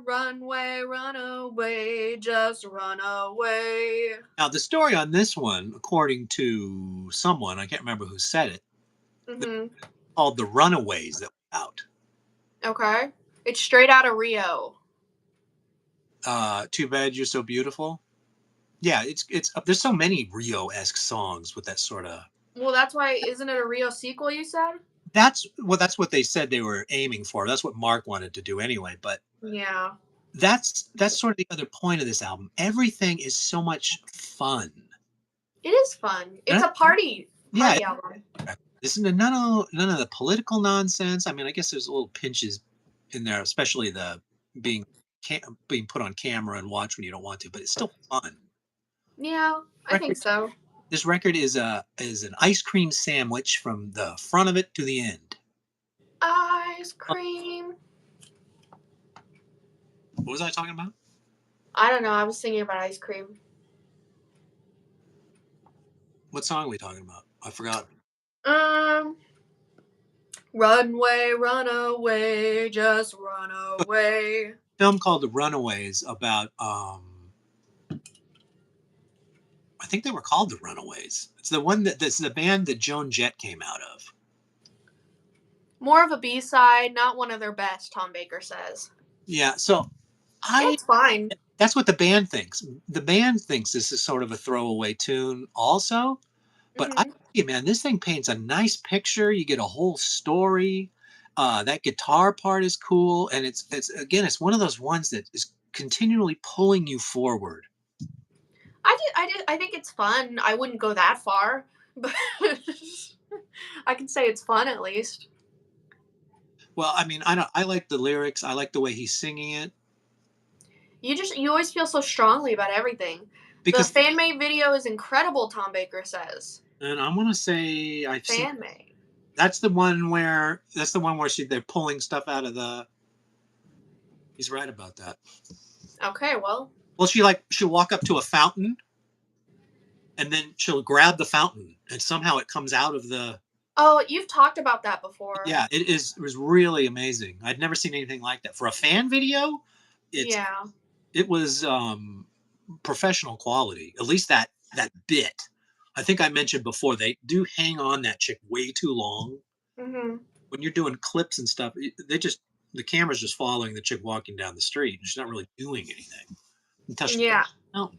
Runway, run away, just run away. Now the story on this one, according to someone, I can't remember who said it, Mhm. called "The Runaways" that were out. Okay. It's straight out of Rio. Too bad you're so beautiful. Yeah, it's there's so many Rio-esque songs with that sort of. Well, that's why. Isn't it a Rio sequel? You said. That's what they said they were aiming for. That's what Mark wanted to do anyway. But Yeah. that's sort of the other point of this album. Everything is so much fun. It is fun. It's And a party yeah, album. isn't it none of the political nonsense. I mean, I guess there's little pinches in there, especially the being being put on camera and watch when you don't want to, but it's still fun. Yeah, I think Record so. This record is an ice cream sandwich from the front of it to the end. Ice cream. What was I talking about? I don't know. I was thinking about ice cream. What song are we talking about? I forgot. Um, Runway, run away, just run away. Film called The Runaways about I think they were called The Runaways. It's the one that's the band that Joan Jett came out of. More of a B-side, not one of their best, Tom Baker says. Yeah, so I It's fine. that's what the band thinks. The band thinks this is sort of a throwaway tune also, but I Hmm. tell you, man, this thing paints a nice picture. You get a whole story. That guitar part is cool, and it's again, it's one of those ones that is continually pulling you forward. I think it's fun. I wouldn't go that far, but I can say it's fun at least. Well, I mean, I don't. I like the lyrics. I like the way he's singing it You always feel so strongly about everything. The because, fan made video is incredible, Tom Baker says. and I want to say I've seen. Fan made. That's the one where they're pulling stuff out of the. He's right about that. Okay, well. Well, she'll walk up to a fountain, and then she'll grab the fountain, and somehow it comes out of the. Oh, you've talked about that before. Yeah, it was really amazing. I'd never seen anything like that for a fan video. It's Yeah. it was professional quality. At least that bit. I think I mentioned before they do hang on that chick way too long. Mhm. When you're doing clips and stuff, the camera's just following the chick walking down the street, and she's not really doing anything until she. Yeah. Oh,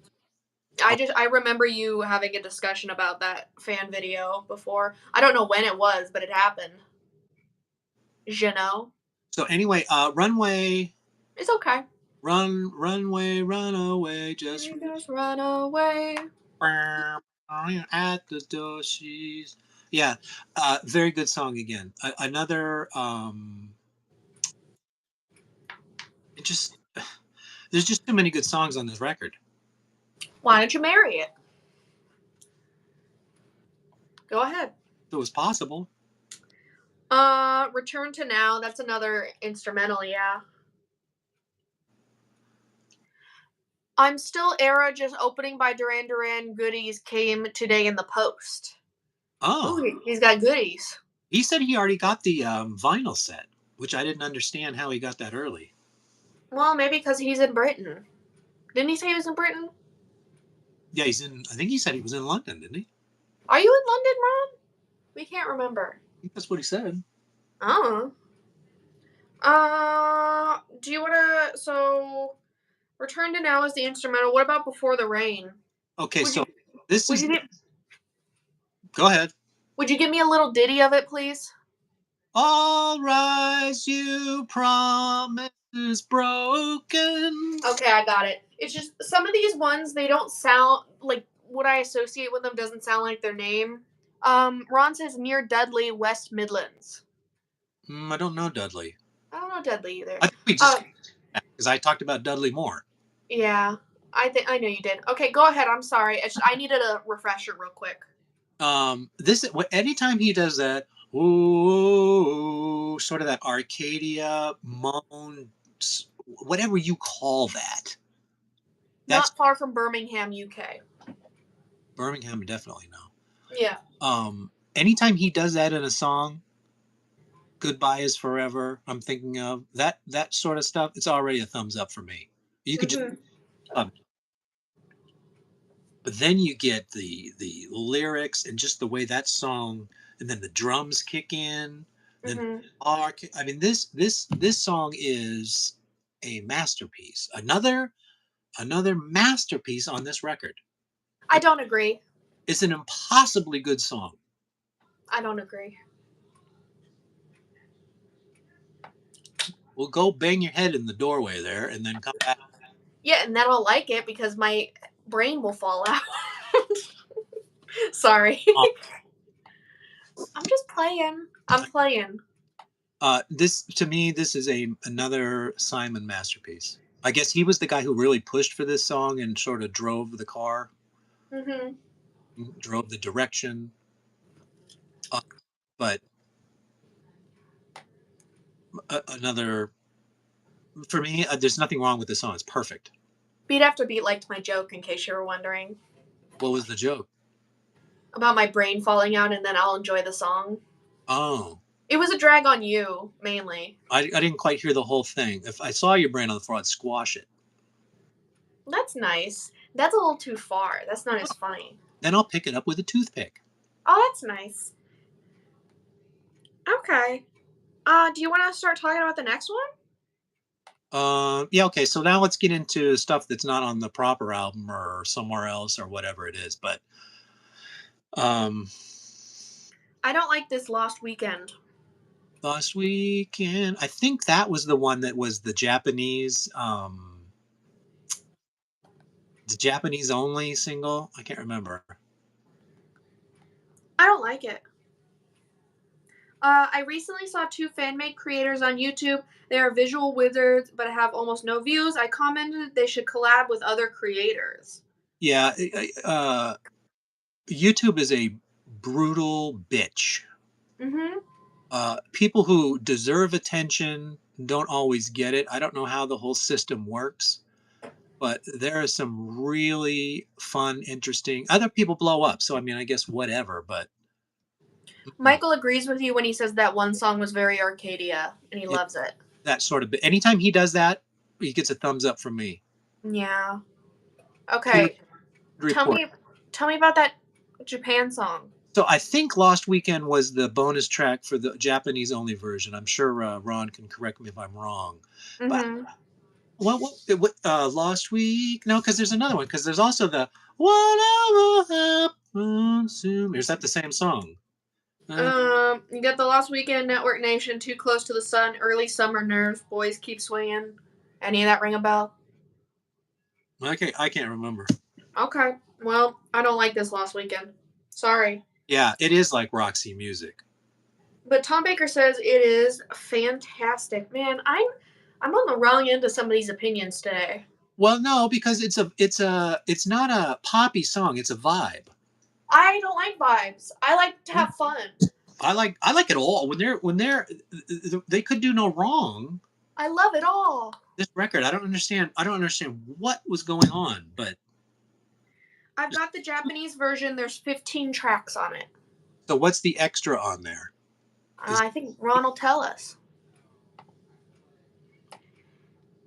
I remember you having a discussion about that fan video before. I don't know when it was, but it happened. You know? so anyway, runway, It's okay. runway, run away, just You just run away. at the door. She's yeah, very good song again. Another it just there's just too many good songs on this record. Why don't you marry it? Go ahead. If it was possible. Return to Now. That's another instrumental, yeah. I'm Still Era, just opening by Duran Duran. Goodies came today in the post. Oh, Ooh, he's got goodies. he said he already got the vinyl set, which I didn't understand how he got that early. Well, maybe because he's in Britain. Didn't he say he was in Britain? Yeah, he's in. I think he said he was in London, didn't he? Are you in London, Ron? We can't remember. I think that's what he said. Oh. Do you wanna? So, Return to Now is the instrumental. What about Before the Rain? Okay, Would you? so this Would is. you get? Go ahead. Would you give me a little ditty of it, please? All rise, you promises broken. Okay, I got it. It's just some of these ones they don't sound like what I associate with them doesn't sound like their name. Ron says near Dudley, West Midlands. I don't know Dudley. I don't know Dudley either. I think we just because I talked about Dudley Moore. Yeah, I know you did. Okay, go ahead. I'm sorry. I needed a refresher real quick. This anytime he does that, ooh, sort of that Arcadia moan, whatever you call that. That's Not far from Birmingham, UK. Birmingham, definitely no. Yeah. Anytime he does that in a song, "Goodbye Is Forever," I'm thinking of that sort of stuff. It's already a thumbs up for me. You could just, Mhm. but then you get the lyrics and just the way that song, and then the drums kick in, then Mhm. I mean this song is a masterpiece. Another masterpiece on this record. I don't agree. It's an impossibly good song. I don't agree. Well, go bang your head in the doorway there, and then come back. Yeah, and then I'll like it because my brain will fall out. Sorry. Um, I'm just playing. I'm playing. this to me, this is another Simon masterpiece. I guess he was the guy who really pushed for this song and sort of drove the car, Mhm. drove the direction. Uh, but another for me, there's nothing wrong with this song. It's perfect. Beat after beat liked my joke, in case you were wondering. What was the joke? About my brain falling out and then I'll enjoy the song. Oh, It was a drag on you, mainly. I didn't quite hear the whole thing. If I saw your brain on the floor, I'd squash it. That's nice. That's a little too far. That's not as funny. Then I'll pick it up with a toothpick. Oh, that's nice. Okay. Do you want to start talking about the next one? Yeah, okay. So now let's get into stuff that's not on the proper album or somewhere else or whatever it is. But um, I don't like this Lost Weekend. last weekend, I think that was the one that was the Japanese only single. I can't remember. I don't like it. I recently saw two fan-made creators on YouTube. They are visual wizards, but have almost no views. I commented they should collab with other creators. Yeah, YouTube is a brutal bitch. Mm-hmm. People who deserve attention don't always get it. I don't know how the whole system works, but there are some really fun, interesting. Other people blow up, so I mean, I guess whatever. But Michael agrees with you when he says that one song was very Arcadia, and he it, loves it. that sort of. Anytime he does that, he gets a thumbs up from me. Yeah. Period Okay. Tell report. me, tell me about that Japan song. So I think Lost Weekend was the bonus track for the Japanese only version. I'm sure Ron can correct me if I'm wrong. But Mm-hmm. Lost Week? No, because there's another one. Because there's also the Whatever Happens to Me. Is that the same song? Uh, You got the Lost Weekend, Network Nation, Too Close to the Sun, Early Summer Nerves, Boys Keep Swinging. Any of that ring a bell? okay, I can't remember. Okay. Well, I don't like this Lost Weekend. Sorry. Yeah, it is like Roxy Music. But Tom Baker says it is fantastic. Man, I'm on the wrong end of some of these opinions today. Well, no, because it's not a poppy song. It's a vibe. I don't like vibes. I like to have fun. I like it all. They could do no wrong. I love it all. This record, I don't understand what was going on, but I've got the Japanese version. There's 15 tracks on it. so what's the extra on there? Is I think Ron will tell us.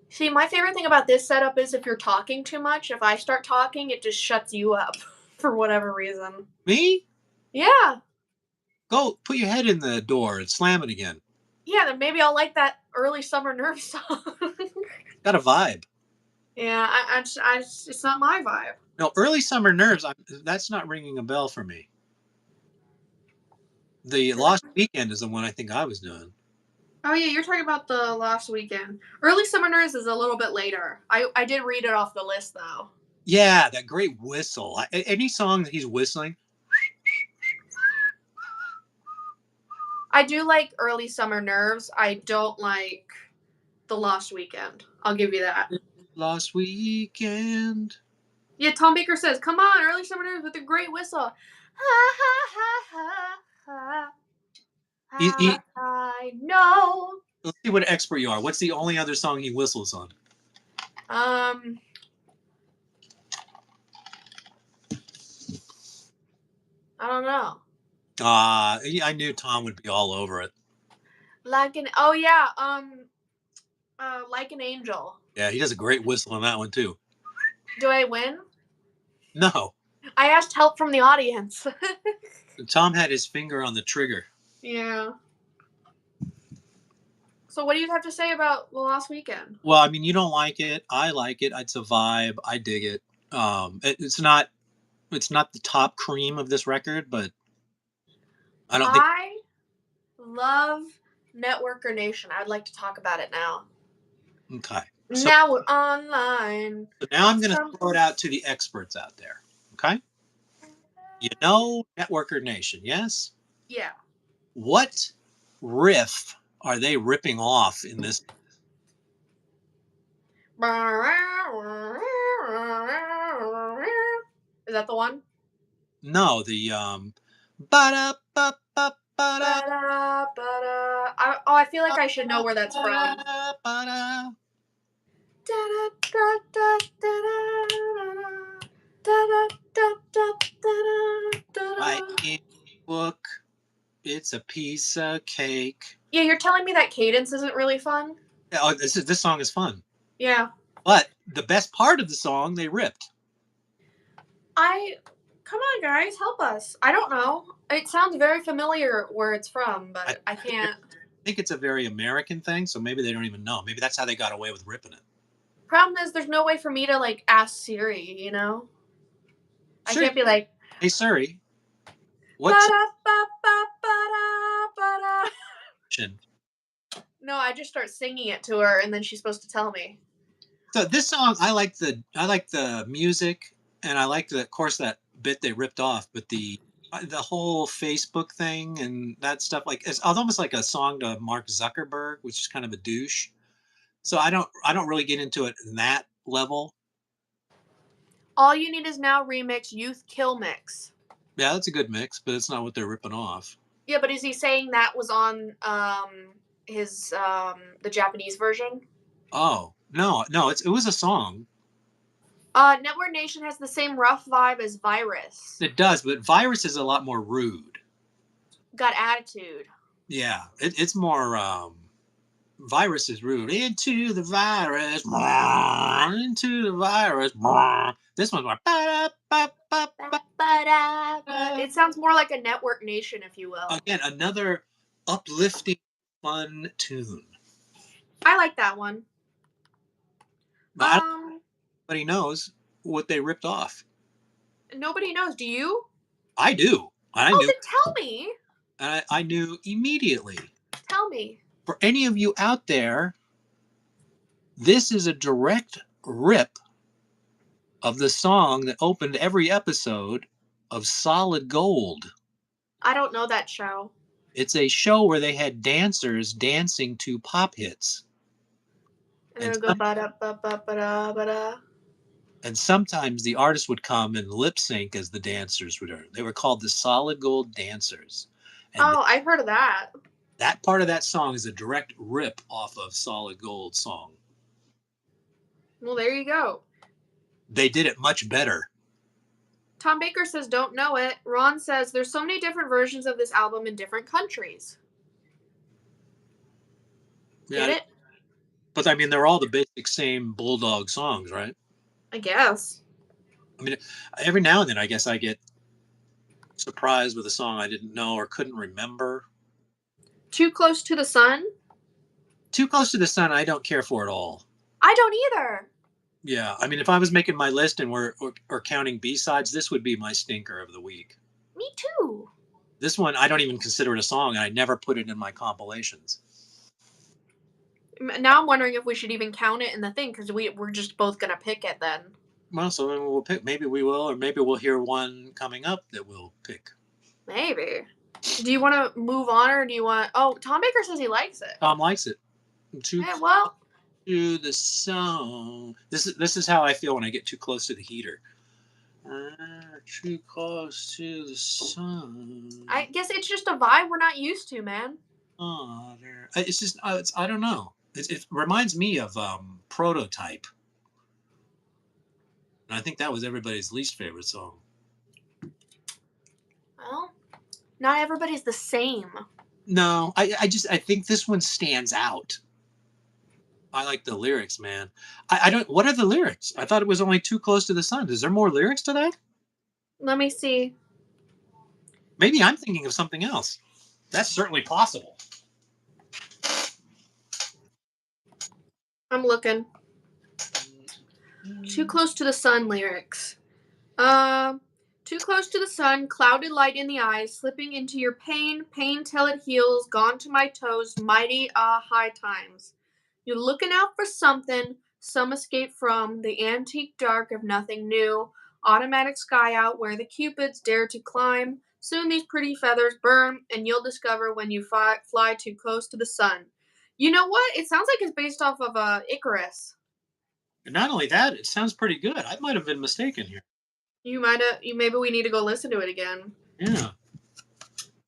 See, my favorite thing about this setup is if you're talking too much, if I start talking, it just shuts you up for whatever reason. Me? Yeah. Go put your head in the door and slam it again. Yeah, then maybe I'll like that early summer nerve song. Got a vibe. Yeah, it's not my vibe. No, early summer nerves. That's not ringing a bell for me. The Lost Weekend is the one I think I was doing. Oh yeah, you're talking about the last weekend. Early summer nerves is a little bit later. I did read it off the list though. Yeah, that great whistle. Any song that he's whistling. I do like early summer nerves. I don't like the lost weekend. I'll give you that. Lost Weekend. Yeah, Tom Baker says, "Come on, early summer nerves with a great whistle." Ha ha ha ha ha. I know. Let's see what expert you are. What's the only other song he whistles on? Um, I don't know. I knew Tom would be all over it. Like an oh yeah, like an angel. Yeah, he does a great whistle on that one too. Do I win? No, I asked help from the audience. Tom had his finger on the trigger. Yeah. So what do you have to say about the last weekend? Well, I mean, you don't like it. I like it. It's a vibe. I dig it. It's not. It's not the top cream of this record, but I don't think. I love Networker Nation. I'd like to talk about it now. Okay. So Now we're online. now I'm going to throw it out to the experts out there. Okay. You know, Networker Nation, yes? Yeah. What riff are they ripping off in this? Is that the one? No, the ba ba ba ba Ba-da, ba-da. I feel like I should know where that's from. ba I can't book. It's a piece of cake. Yeah, you're telling me that cadence isn't really fun? Oh, this song is fun. Yeah. But the best part of the song they ripped. Come on, guys, help us. I don't know. It sounds very familiar where it's from, but I can't. I think it's a very American thing, so maybe they don't even know. Maybe that's how they got away with ripping it. Problem is, there's no way for me to like ask Siri. You know, Sure. I can't be like, hey Siri, what's ba-da-ba-ba-ba-da. No, I just start singing it to her, and then she's supposed to tell me. So this song, I like the music, and I like the, of course, that bit they ripped off, but the whole Facebook thing and that stuff, like it's almost like a song to Mark Zuckerberg, which is kind of a douche. So I don't really get into it in that level. All you need is now remix Youth Kill Mix. Yeah, that's a good mix, but it's not what they're ripping off. Yeah, but is he saying that was on his the Japanese version? Oh no, it was a song. Network Nation has the same rough vibe as Virus. It does, but Virus is a lot more rude. Got attitude. Yeah, it's more. Virus is rude. Into the virus, into the virus. This one's like. It sounds more like a Network Nation, if you will. Again, another uplifting, fun tune. I like that one. Nobody knows what they ripped off. Nobody knows. Do you? I do. I knew. Then tell me. I knew immediately. Tell me. For any of you out there, this is a direct rip of the song that opened every episode of Solid Gold. I don't know that show. It's a show where they had dancers dancing to pop hits. And it would go ba-da-ba-ba-ba-da-ba-da. And sometimes the artist would come and lip sync as the dancers would. They were called the Solid Gold Dancers. And I've heard of that. That part of that song is a direct rip off of Solid Gold song. Well, there you go. They did it much better. Tom Baker says, don't know it. Ron says, there's so many different versions of this album in different countries. Yeah, Get it? But I mean, they're all the basic same Bulldog songs, right? I guess. I mean, every now and then, I guess I get surprised with a song I didn't know or couldn't remember. Too Close to the Sun? Too Close to the Sun, I don't care for at all. I don't either. Yeah, I mean, if I was making my list and we're or counting B sides, this would be my stinker of the week. Me too. This one, I don't even consider it a song, and I never put it in my compilations. Now I'm wondering if we should even count it in the thing because we're just both gonna pick it then. Well, so then we'll pick. Maybe we will, or maybe we'll hear one coming up that we'll pick. Maybe. Do you want to move on or do you want? Oh, Tom Baker says he likes it. Tom likes it. Too Hey, well, to the song. This is how I feel when I get too close to the heater. Too close to the sun. I guess it's just a vibe we're not used to, man. It's just I don't know. It reminds me of Prototype, and I think that was everybody's least favorite song. Well, not everybody's the same. No, I think this one stands out. I like the lyrics, man. I don't. What are the lyrics? I thought it was only Too Close to the Sun. Is there more lyrics to that? Let me see. Maybe I'm thinking of something else. That's certainly possible. I'm looking. Too Close to the Sun lyrics. Too close to the sun, clouded light in the eyes, slipping into your pain, pain till it heals, gone to my toes, mighty high times. You're looking out for something, some escape from the antique dark of nothing new, automatic sky out where the cupids dare to climb. Soon these pretty feathers burn, and you'll discover when you fly too close to the sun. You know what? It sounds like it's based off of Icarus. And not only that, it sounds pretty good. I might have been mistaken here. Maybe we need to go listen to it again. Yeah.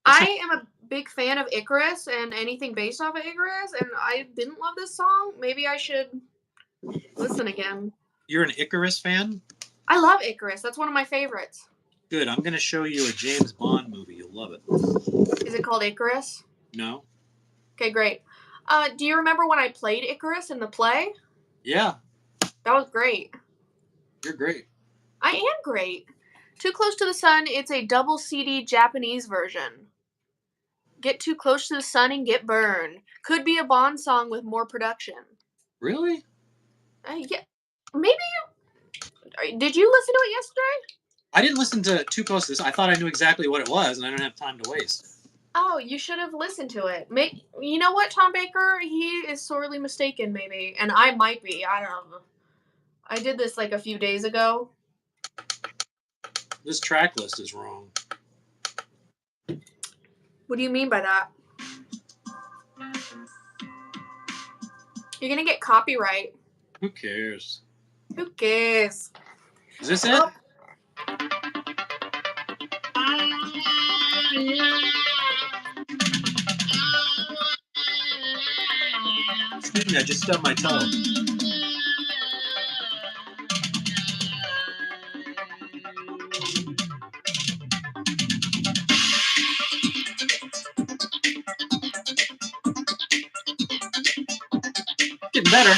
I am a big fan of Icarus and anything based off of Icarus, and I didn't love this song. Maybe I should listen again. You're an Icarus fan? I love Icarus. That's one of my favorites. Good. I'm going to show you a James Bond movie. You'll love it. Is it called Icarus? No. Okay, great. Do you remember when I played Icarus in the play? Yeah. That was great. You're great. I am great. Too Close to the Sun, it's a double CD Japanese version. Get too close to the sun and get burned. Could be a Bond song with more production. Really? Yeah. Maybe. Did you listen to it yesterday? I didn't listen to Too Close to this. I thought I knew exactly what it was, and I don't have time to waste. Oh, you should have listened to it. You know what, Tom Baker? He is sorely mistaken, maybe. And I might be. I don't know. I did this like a few days ago. This track list is wrong. What do you mean by that? You're going to get copyright. Who cares? Who cares? Is this it? Excuse me, I just stubbed my toe. Getting better.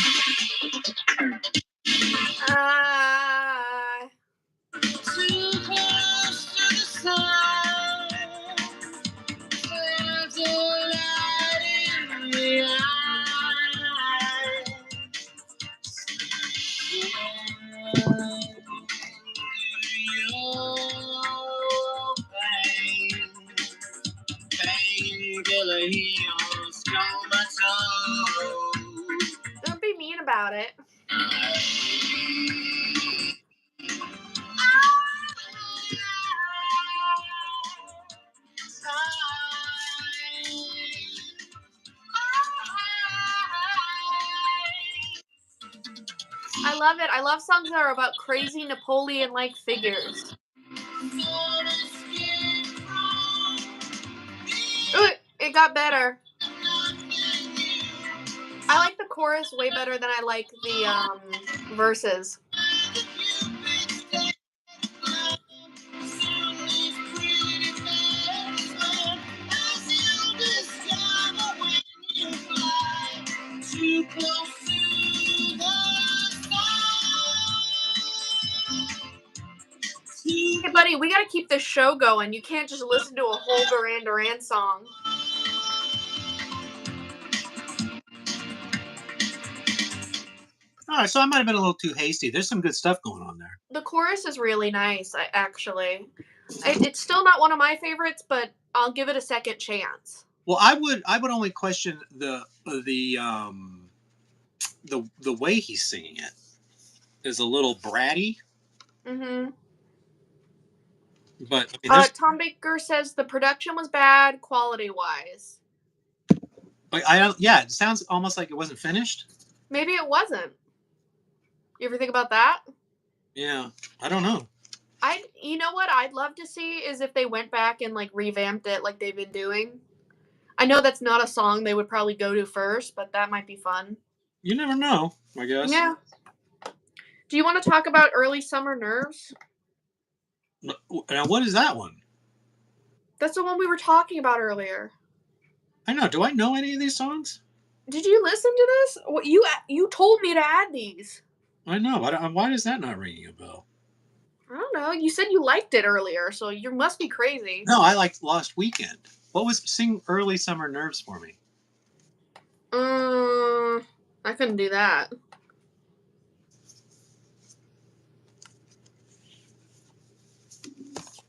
Too close to the sun, there's a light in the eye. Your pain till the heels come my soul. Don't be mean about it. I love it. I love songs that are about crazy Napoleon-like figures. Ooh, it got better. I like the chorus way better than I like the verses. Too close to Tommy, we got to keep this show going. You can't just listen to a whole Duran Duran song. All right, so I might have been a little too hasty. There's some good stuff going on there. The chorus is really nice, actually. It's still not one of my favorites, but I'll give it a second chance. Well, I would only question the way he's singing it is a little bratty. Mm-hmm. But I mean, Tom Baker says the production was bad, quality-wise. Yeah, it sounds almost like it wasn't finished. Maybe it wasn't. You ever think about that? Yeah, I don't know. You know what I'd love to see is if they went back and like revamped it like they've been doing. I know that's not a song they would probably go to first, but that might be fun. You never know, I guess. Yeah. Do you want to talk about Early Summer Nerves? Now, what is that one? That's the one we were talking about earlier. I know. Do I know any of these songs? Did you listen to this? You told me to add these. I know. Why is that not ringing a bell? I don't know. You said you liked it earlier, so you must be crazy. No, I liked Lost Weekend. Sing Early Summer Nerves for me? I couldn't do that.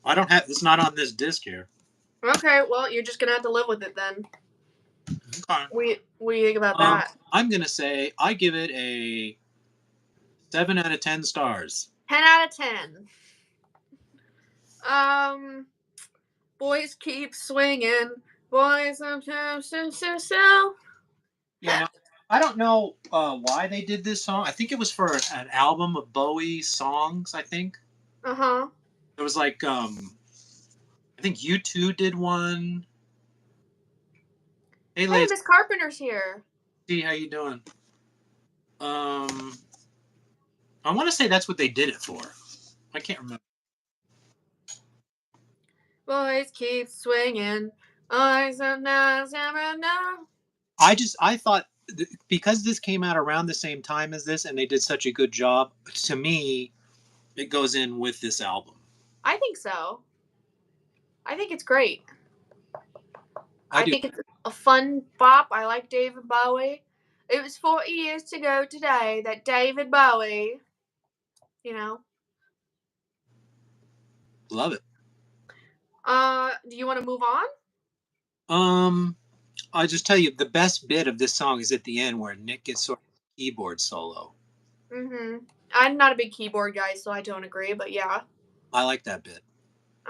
I don't have. It's not on this disc here. Okay, well, you're just gonna have to live with it then. Okay. What do you think about that? I'm gonna say I give it a 7 out of 10 stars. 10 out of 10. Boys keep swinging. Boys sometimes so. Yeah. I don't know why they did this song. I think it was for an album of Bowie songs. I think. Uh-huh. It was like I think U2 did one. Hey, Miss Carpenter's here. See, how you doing? I want to say that's what they did it for. I can't remember. Boys keep swinging. I thought because this came out around the same time as this, and they did such a good job. To me, it goes in with this album. I think so. I think it's great. I think it's a fun bop. I like David Bowie. It was 40 years ago today that David Bowie, Love it. Do you want to move on? I'll just tell you the best bit of this song is at the end where Nick gets sort of a keyboard solo. Mm-hmm. I'm not a big keyboard guy, so I don't agree, but yeah. I like that bit.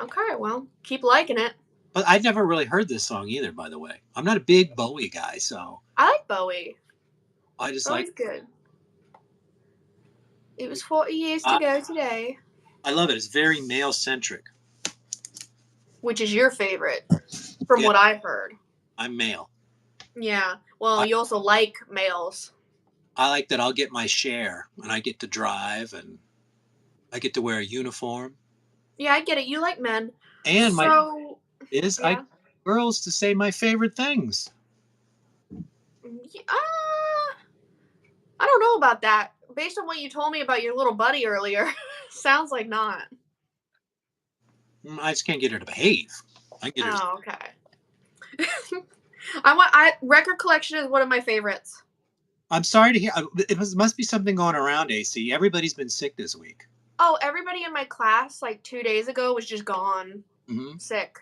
Okay, well, keep liking it. But I'd never really heard this song either, by the way. I'm not a big Bowie guy, so. I like Bowie. I just Bowie's good. It was 40 years to go today. I love it. It's very male-centric. Which is your favorite, from what I've heard. I'm male. Yeah. Well, you also like males. I like that I'll get my share, and I get to drive, and I get to wear a uniform. Yeah, I get it. You like men. And I get girls to say my favorite things. I don't know about that. Based on what you told me about your little buddy earlier, sounds like not. I just can't get her to behave. Okay. Record collection is one of my favorites. I'm sorry to hear. It must be something going around, AC. Everybody's been sick this week. Oh, everybody in my class like 2 days ago was just gone. Mm-hmm. Sick.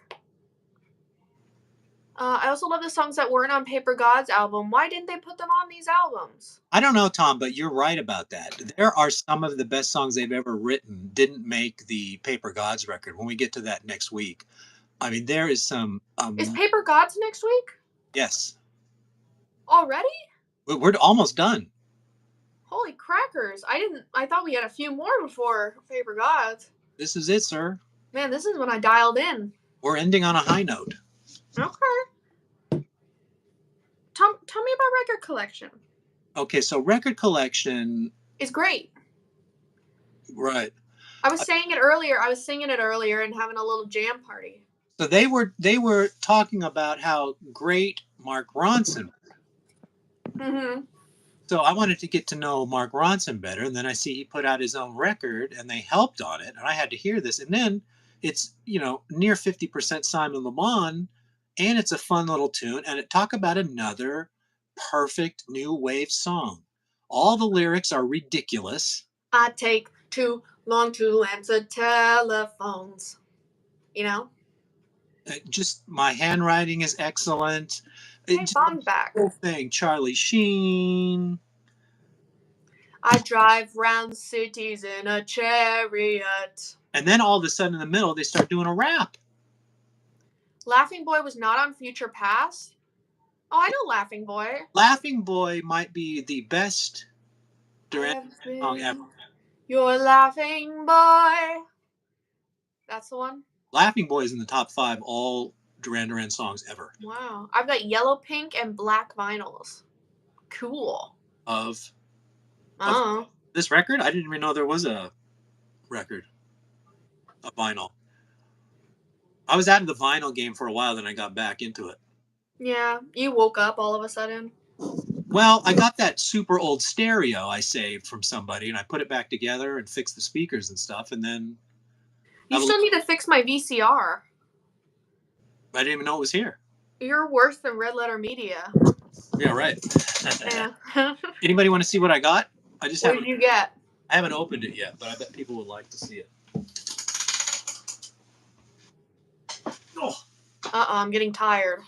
I also love the songs that weren't on Paper Gods album. Why didn't they put them on these albums? I don't know, Tom, but you're right about that. There are some of the best songs they've ever written didn't make the Paper Gods record. When we get to that next week, I mean, there is some. Is Paper Gods next week? Yes. Already? We're almost done. Holy crackers! I thought we had a few more before Paper Gods. This is it, sir. Man, this is when I dialed in. We're ending on a high note. Okay. Tell me about Record Collection. Okay, so Record Collection is great. Right. I was saying it earlier. I was singing it earlier and having a little jam party. So they were talking about how great Mark Ronson was. Mm-hmm. So I wanted to get to know Mark Ronson better, and then I see he put out his own record, and they helped on it, and I had to hear this. And then it's, near 50% Simon Le Bon, and it's a fun little tune. And talk about another perfect new wave song. All the lyrics are ridiculous. I take too long to answer telephones. You know? Just my handwriting is excellent. Hey, fun fact. Whole thing, Charlie Sheen. I drive round cities in a chariot. And then all of a sudden in the middle, they start doing a rap. Laughing Boy was not on Future Past? Oh, I know Laughing Boy. Laughing Boy might be the best Duran song ever. You're Laughing Boy. That's the one? Laughing Boy is in the top 5 all Duran Duran songs ever. Wow. I've got yellow, pink, and black vinyls. Cool. Of Oh. This record? I didn't even know there was a record. A vinyl. I was out of the vinyl game for a while, then I got back into it. Yeah. You woke up all of a sudden? Well, I got that super old stereo I saved from somebody, and I put it back together and fixed the speakers and stuff, and then... You still need to fix my VCR. I didn't even know it was here. You're worse than Red Letter Media. Yeah, right. Yeah. Anybody want to see what I got? What did you get? I haven't opened it yet, but I bet people would like to see it. Oh. I'm getting tired.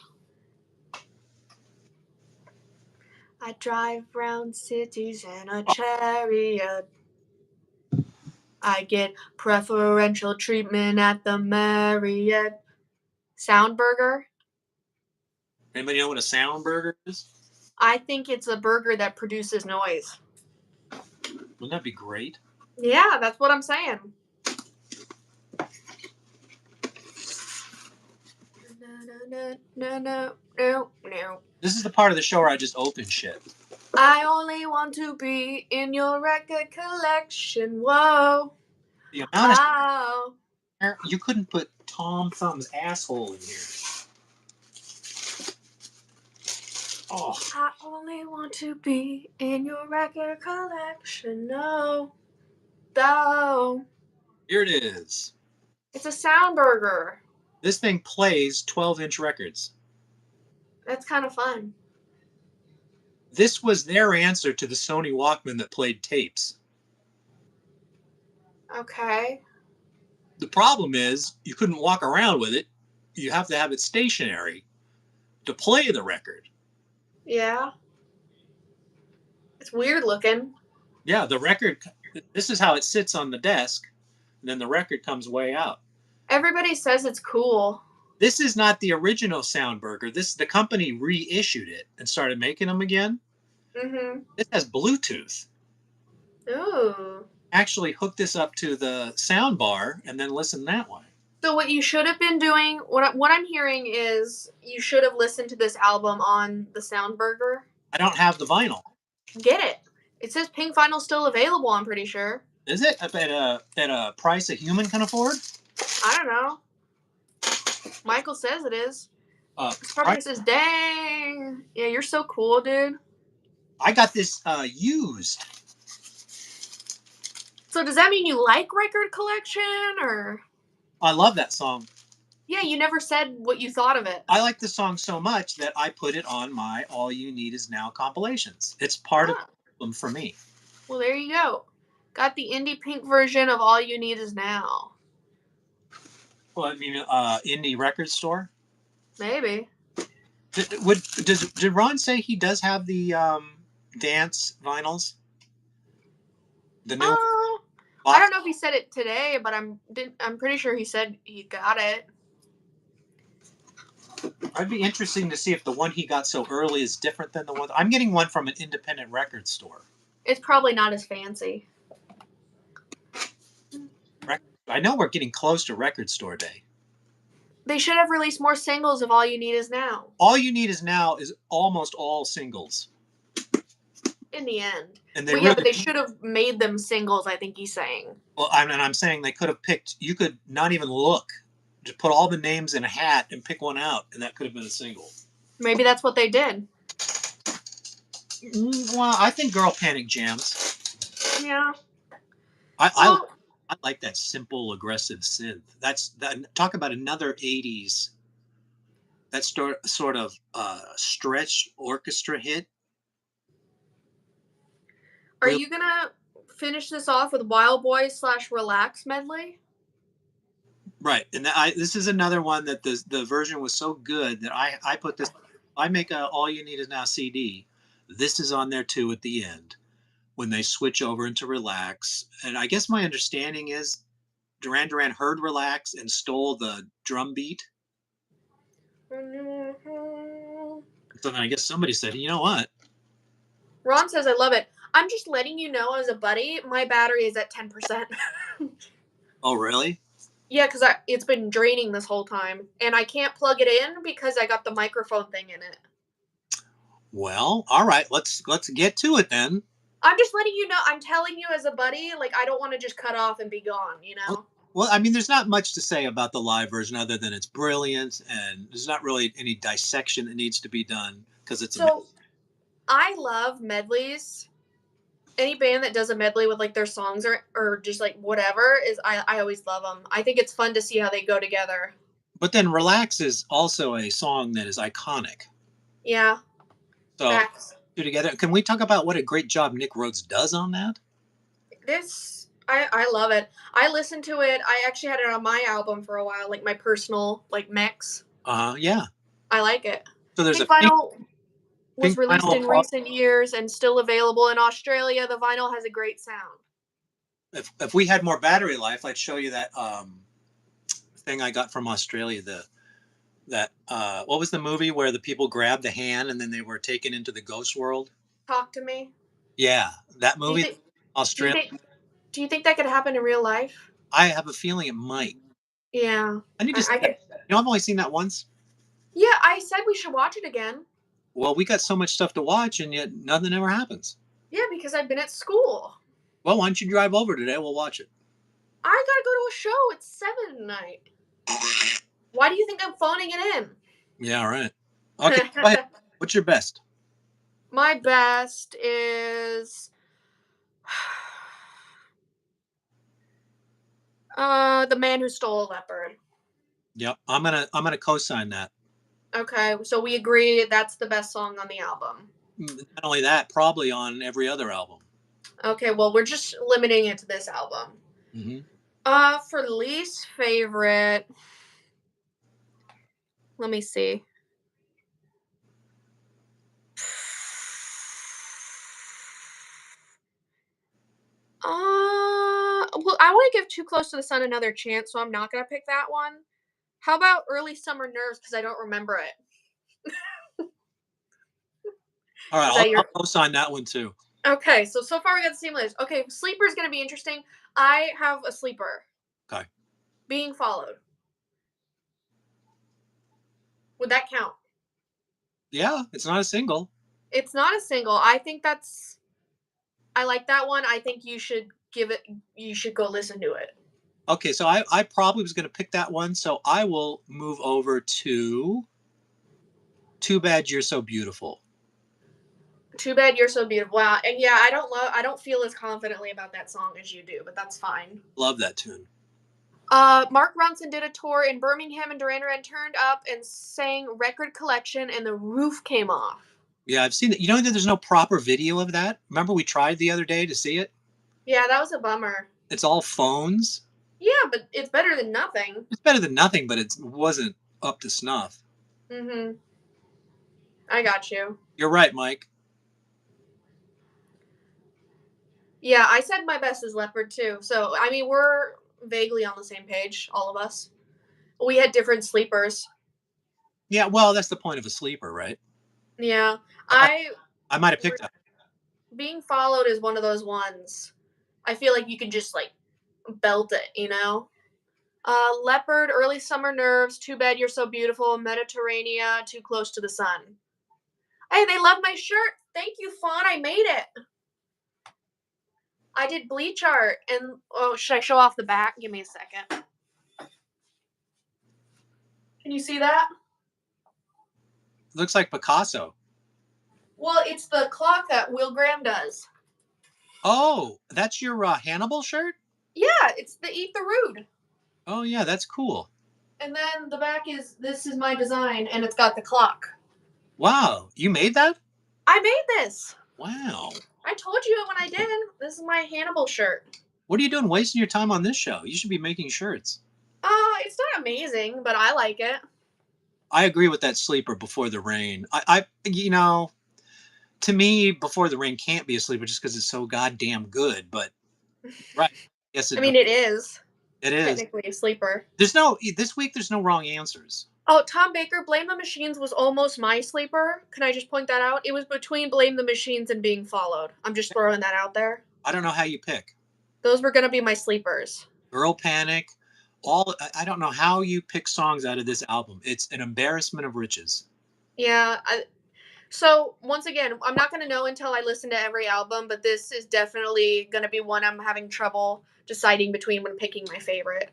I drive round cities in a chariot. I get preferential treatment at the Marriott. Soundburger? Anybody know what a sound burger is? I think it's a burger that produces noise. Wouldn't that be great? Yeah, that's what I'm saying. No. This is the part of the show where I just open shit. I only want to be in your record collection. Whoa. The amount Wow. of you couldn't put Tom Thumb's asshole in here. Oh. I only want to be in your record collection. No. Here it is. It's a Soundburger. This thing plays 12-inch records. That's kind of fun. This was their answer to the Sony Walkman that played tapes. Okay. The problem is you couldn't walk around with it. You have to have it stationary to play the record. Yeah. It's weird looking. Yeah, the record, this is how it sits on the desk, and then the record comes way out. Everybody says it's cool. This is not the original Soundburger. The company reissued it and started making them again. Mm-hmm. This has Bluetooth. Ooh. Actually hook this up to the sound bar and then listen that way. So what you should have been doing, what I'm hearing is you should have listened to this album on the Soundburger. I don't have the vinyl. Get it. It says pink vinyl still available, I'm pretty sure. Is it at a price a human can afford? I don't know. Michael says it is. Probably says, dang. Yeah, you're so cool, dude. I got this used. So does that mean you like Record Collection, or? I love that song. Yeah, you never said what you thought of it. I like the song so much that I put it on my All You Need Is Now compilations. It's part of the album for me. Well, there you go. Got the indie pink version of All You Need Is Now. Well, I mean, indie record store? Maybe. Did Ron say he does have the dance vinyls? The new I don't know if he said it today, but I'm pretty sure he said he got it. I'd be interesting to see if the one he got so early is different than the one. I'm getting one from an independent record store. It's probably not as fancy. I know we're getting close to record store day. They should have released more singles of All You Need Is Now. All You Need Is Now is almost all singles. In the end. And but they should have made them singles, I think he's saying. Well, I'm saying they could have picked, you could not even look. Just put all the names in a hat and pick one out, and that could have been a single. Maybe that's what they did. Well, I think Girl Panic jams. Yeah. I I like that simple, aggressive synth. That's that. Talk about another '80s that sort of stretched orchestra hit. Are Real you gonna finish this off with Wild Boys / Relax medley? right, and this is another one that the version was so good that I put this. I make a All You Need Is Now CD. This is on there too at the end when they switch over into Relax. And I guess my understanding is Duran Duran heard Relax and stole the drum beat. So then I guess somebody said, you know what? Ron says, I love it. I'm just letting you know as a buddy, my battery is at 10%. Oh, really? Yeah, because it's been draining this whole time. And I can't plug it in because I got the microphone thing in it. Well, all right. Let's get to it then. I'm just letting you know. I'm telling you as a buddy, like, I don't want to just cut off and be gone, you know? Well, I mean, there's not much to say about the live version other than it's brilliant, and there's not really any dissection that needs to be done because it's So, I love medleys. Any band that does a medley with, like, their songs or just, like, whatever, I always love them. I think it's fun to see how they go together. But then Relax is also a song that is iconic. Yeah. So, Facts. two together. Can we talk about what a great job Nick Rhodes does on that? I love it. I listened to it. I actually had it on my album for a while, like my personal like mix. Yeah. I like it. So there's Pink a Vinyl was Pink released Vinyl in recent years and still available in Australia. The vinyl has a great sound. If we had more battery life, I'd show you that thing I got from Australia. What was the movie where the people grabbed the hand and then they were taken into the ghost world? Talk to me. Yeah, that Do you movie, think? Do you Australia. think? Do you think that could happen in real life? I have a feeling it might. Yeah. I need to. I could. I've only seen that once. Yeah, I said we should watch it again. Well, we got so much stuff to watch, and yet nothing ever happens. Yeah, because I've been at school. Well, why don't you drive over today? We'll watch it. I gotta go to a show at 7 tonight. Why do you think I'm phoning it in? Yeah, right. Okay, go ahead. What's your best? My best is The Man Who Stole a Leopard. Yep, I'm gonna co-sign that. Okay, so we agree that's the best song on the album. Not only that, probably on every other album. Okay, well we're just limiting it to this album. Mm-hmm. For least favorite, let me see. Well, I want to give Too Close to the Sun another chance, so I'm not gonna pick that one. How about Early Summer Nerves? Because I don't remember it. All Is right, that your? I'll co-sign that one too. Okay, so far we got the same list. Okay, sleeper's gonna be interesting. I have a sleeper. Okay. Being Followed. Would that count? Yeah, it's not a single. It's not a single. I think that's. I like that one. I think you should give it. You should go listen to it. Okay, so I probably was going to pick that one, so I will move over to Too Bad You're So Beautiful. Too Bad You're So Beautiful. Wow. And yeah, I don't feel as confidently about that song as you do, but that's fine. Love that tune. Mark Ronson did a tour in Birmingham, and Duran Duran turned up and sang Record Collection, and the roof came off. Yeah, I've seen it. You know that there's no proper video of that? Remember we tried the other day to see it? Yeah, that was a bummer. It's all phones. Yeah, but it's better than nothing. It's better than nothing, but it wasn't up to snuff. Mm-hmm. I got you. You're right, Mike. Yeah, I said my best is Leopard too. So, I mean, we're vaguely on the same page, all of us. We had different sleepers. Yeah, well, that's the point of a sleeper, right? Yeah. I might have picked that. Being Followed is one of those ones. I feel like you can just, like, belt it, you know? Leopard, Early Summer Nerves, Too Bad You're So Beautiful, Mediterranean, Too Close to the Sun. Hey, they love my shirt. Thank you, Fawn. I made it. I did bleach art. And, should I show off the back? Give me a second. Can you see that? Looks like Picasso. Well, it's the clock that Will Graham does. Oh, that's your Hannibal shirt? Yeah, it's the Eat the Rude. Oh yeah, that's cool. And then the back is this is my design, and it's got the clock. Wow, you made that? I made this. Wow. I told you when I did. This is my Hannibal shirt. What are you doing wasting your time on this show? You should be making shirts. It's not amazing, but I like it. I agree with that sleeper Before the Rain. To me, Before the Rain can't be a sleeper just because it's so goddamn good. But right, yes, I mean, it is it is. technically a sleeper. This week. There's no wrong answers. Oh, Tom Baker, Blame the Machines was almost my sleeper. Can I just point that out? It was between Blame the Machines and Being Followed. I'm just throwing that out there. I don't know how you pick. Those were gonna be my sleepers. Girl Panic. I don't know how you pick songs out of this album. It's an embarrassment of riches. Yeah. So once again, I'm not gonna know until I listen to every album, but this is definitely gonna be one I'm having trouble deciding between when picking my favorite.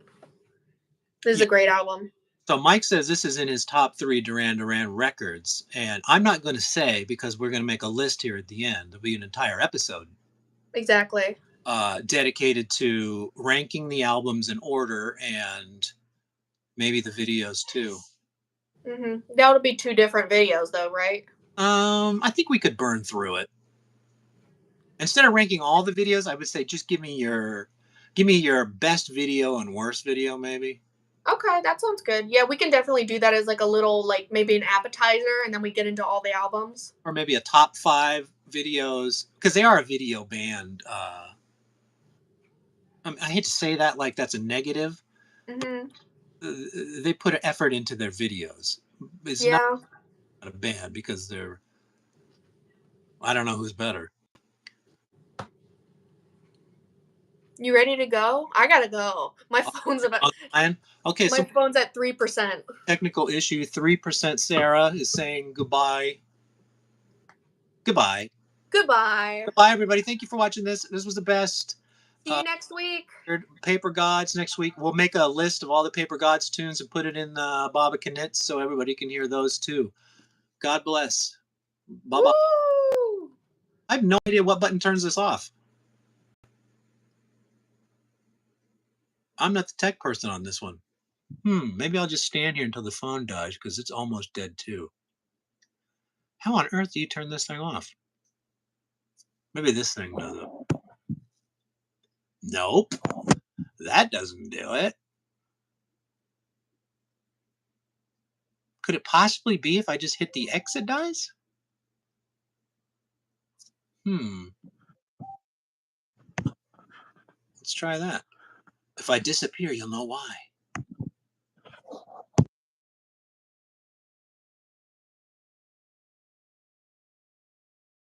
This is Yeah. a great album. So Mike says this is in his top 3 Duran Duran records, and I'm not going to say because we're going to make a list here at the end. There'll be an entire episode Exactly. dedicated to ranking the albums in order and maybe the videos too. That would be 2 different videos, though, right? I think we could burn through it. Instead of ranking all the videos, I would say just give me your best video and worst video, maybe. Okay, that sounds good. Yeah, we can definitely do that as like a little, like maybe an appetizer, and then we get into all the albums. Or maybe a top 5 videos because they are a video band. I hate to say that like that's a negative. Hmm. They put an effort into their videos. It's not Yeah. a band because they're. I don't know who's better. You ready to go? I gotta go. My phone's about. Okay, My so phone's at 3%. technical issue. 3% Sarah is saying goodbye. Goodbye. Goodbye. Goodbye, everybody. Thank you for watching this. This was the best. See you next week. Paper Gods next week. We'll make a list of all the Paper Gods tunes and put it in Baba Knits so everybody can hear those too. God bless. Bye bye. Woo! I have no idea what button turns this off. I'm not the tech person on this one. Maybe I'll just stand here until the phone dies because it's almost dead too. How on earth do you turn this thing off? Maybe this thing does it. Nope. That doesn't do it. Could it possibly be if I just hit the X it dies? Let's try that. If I disappear, you'll know why.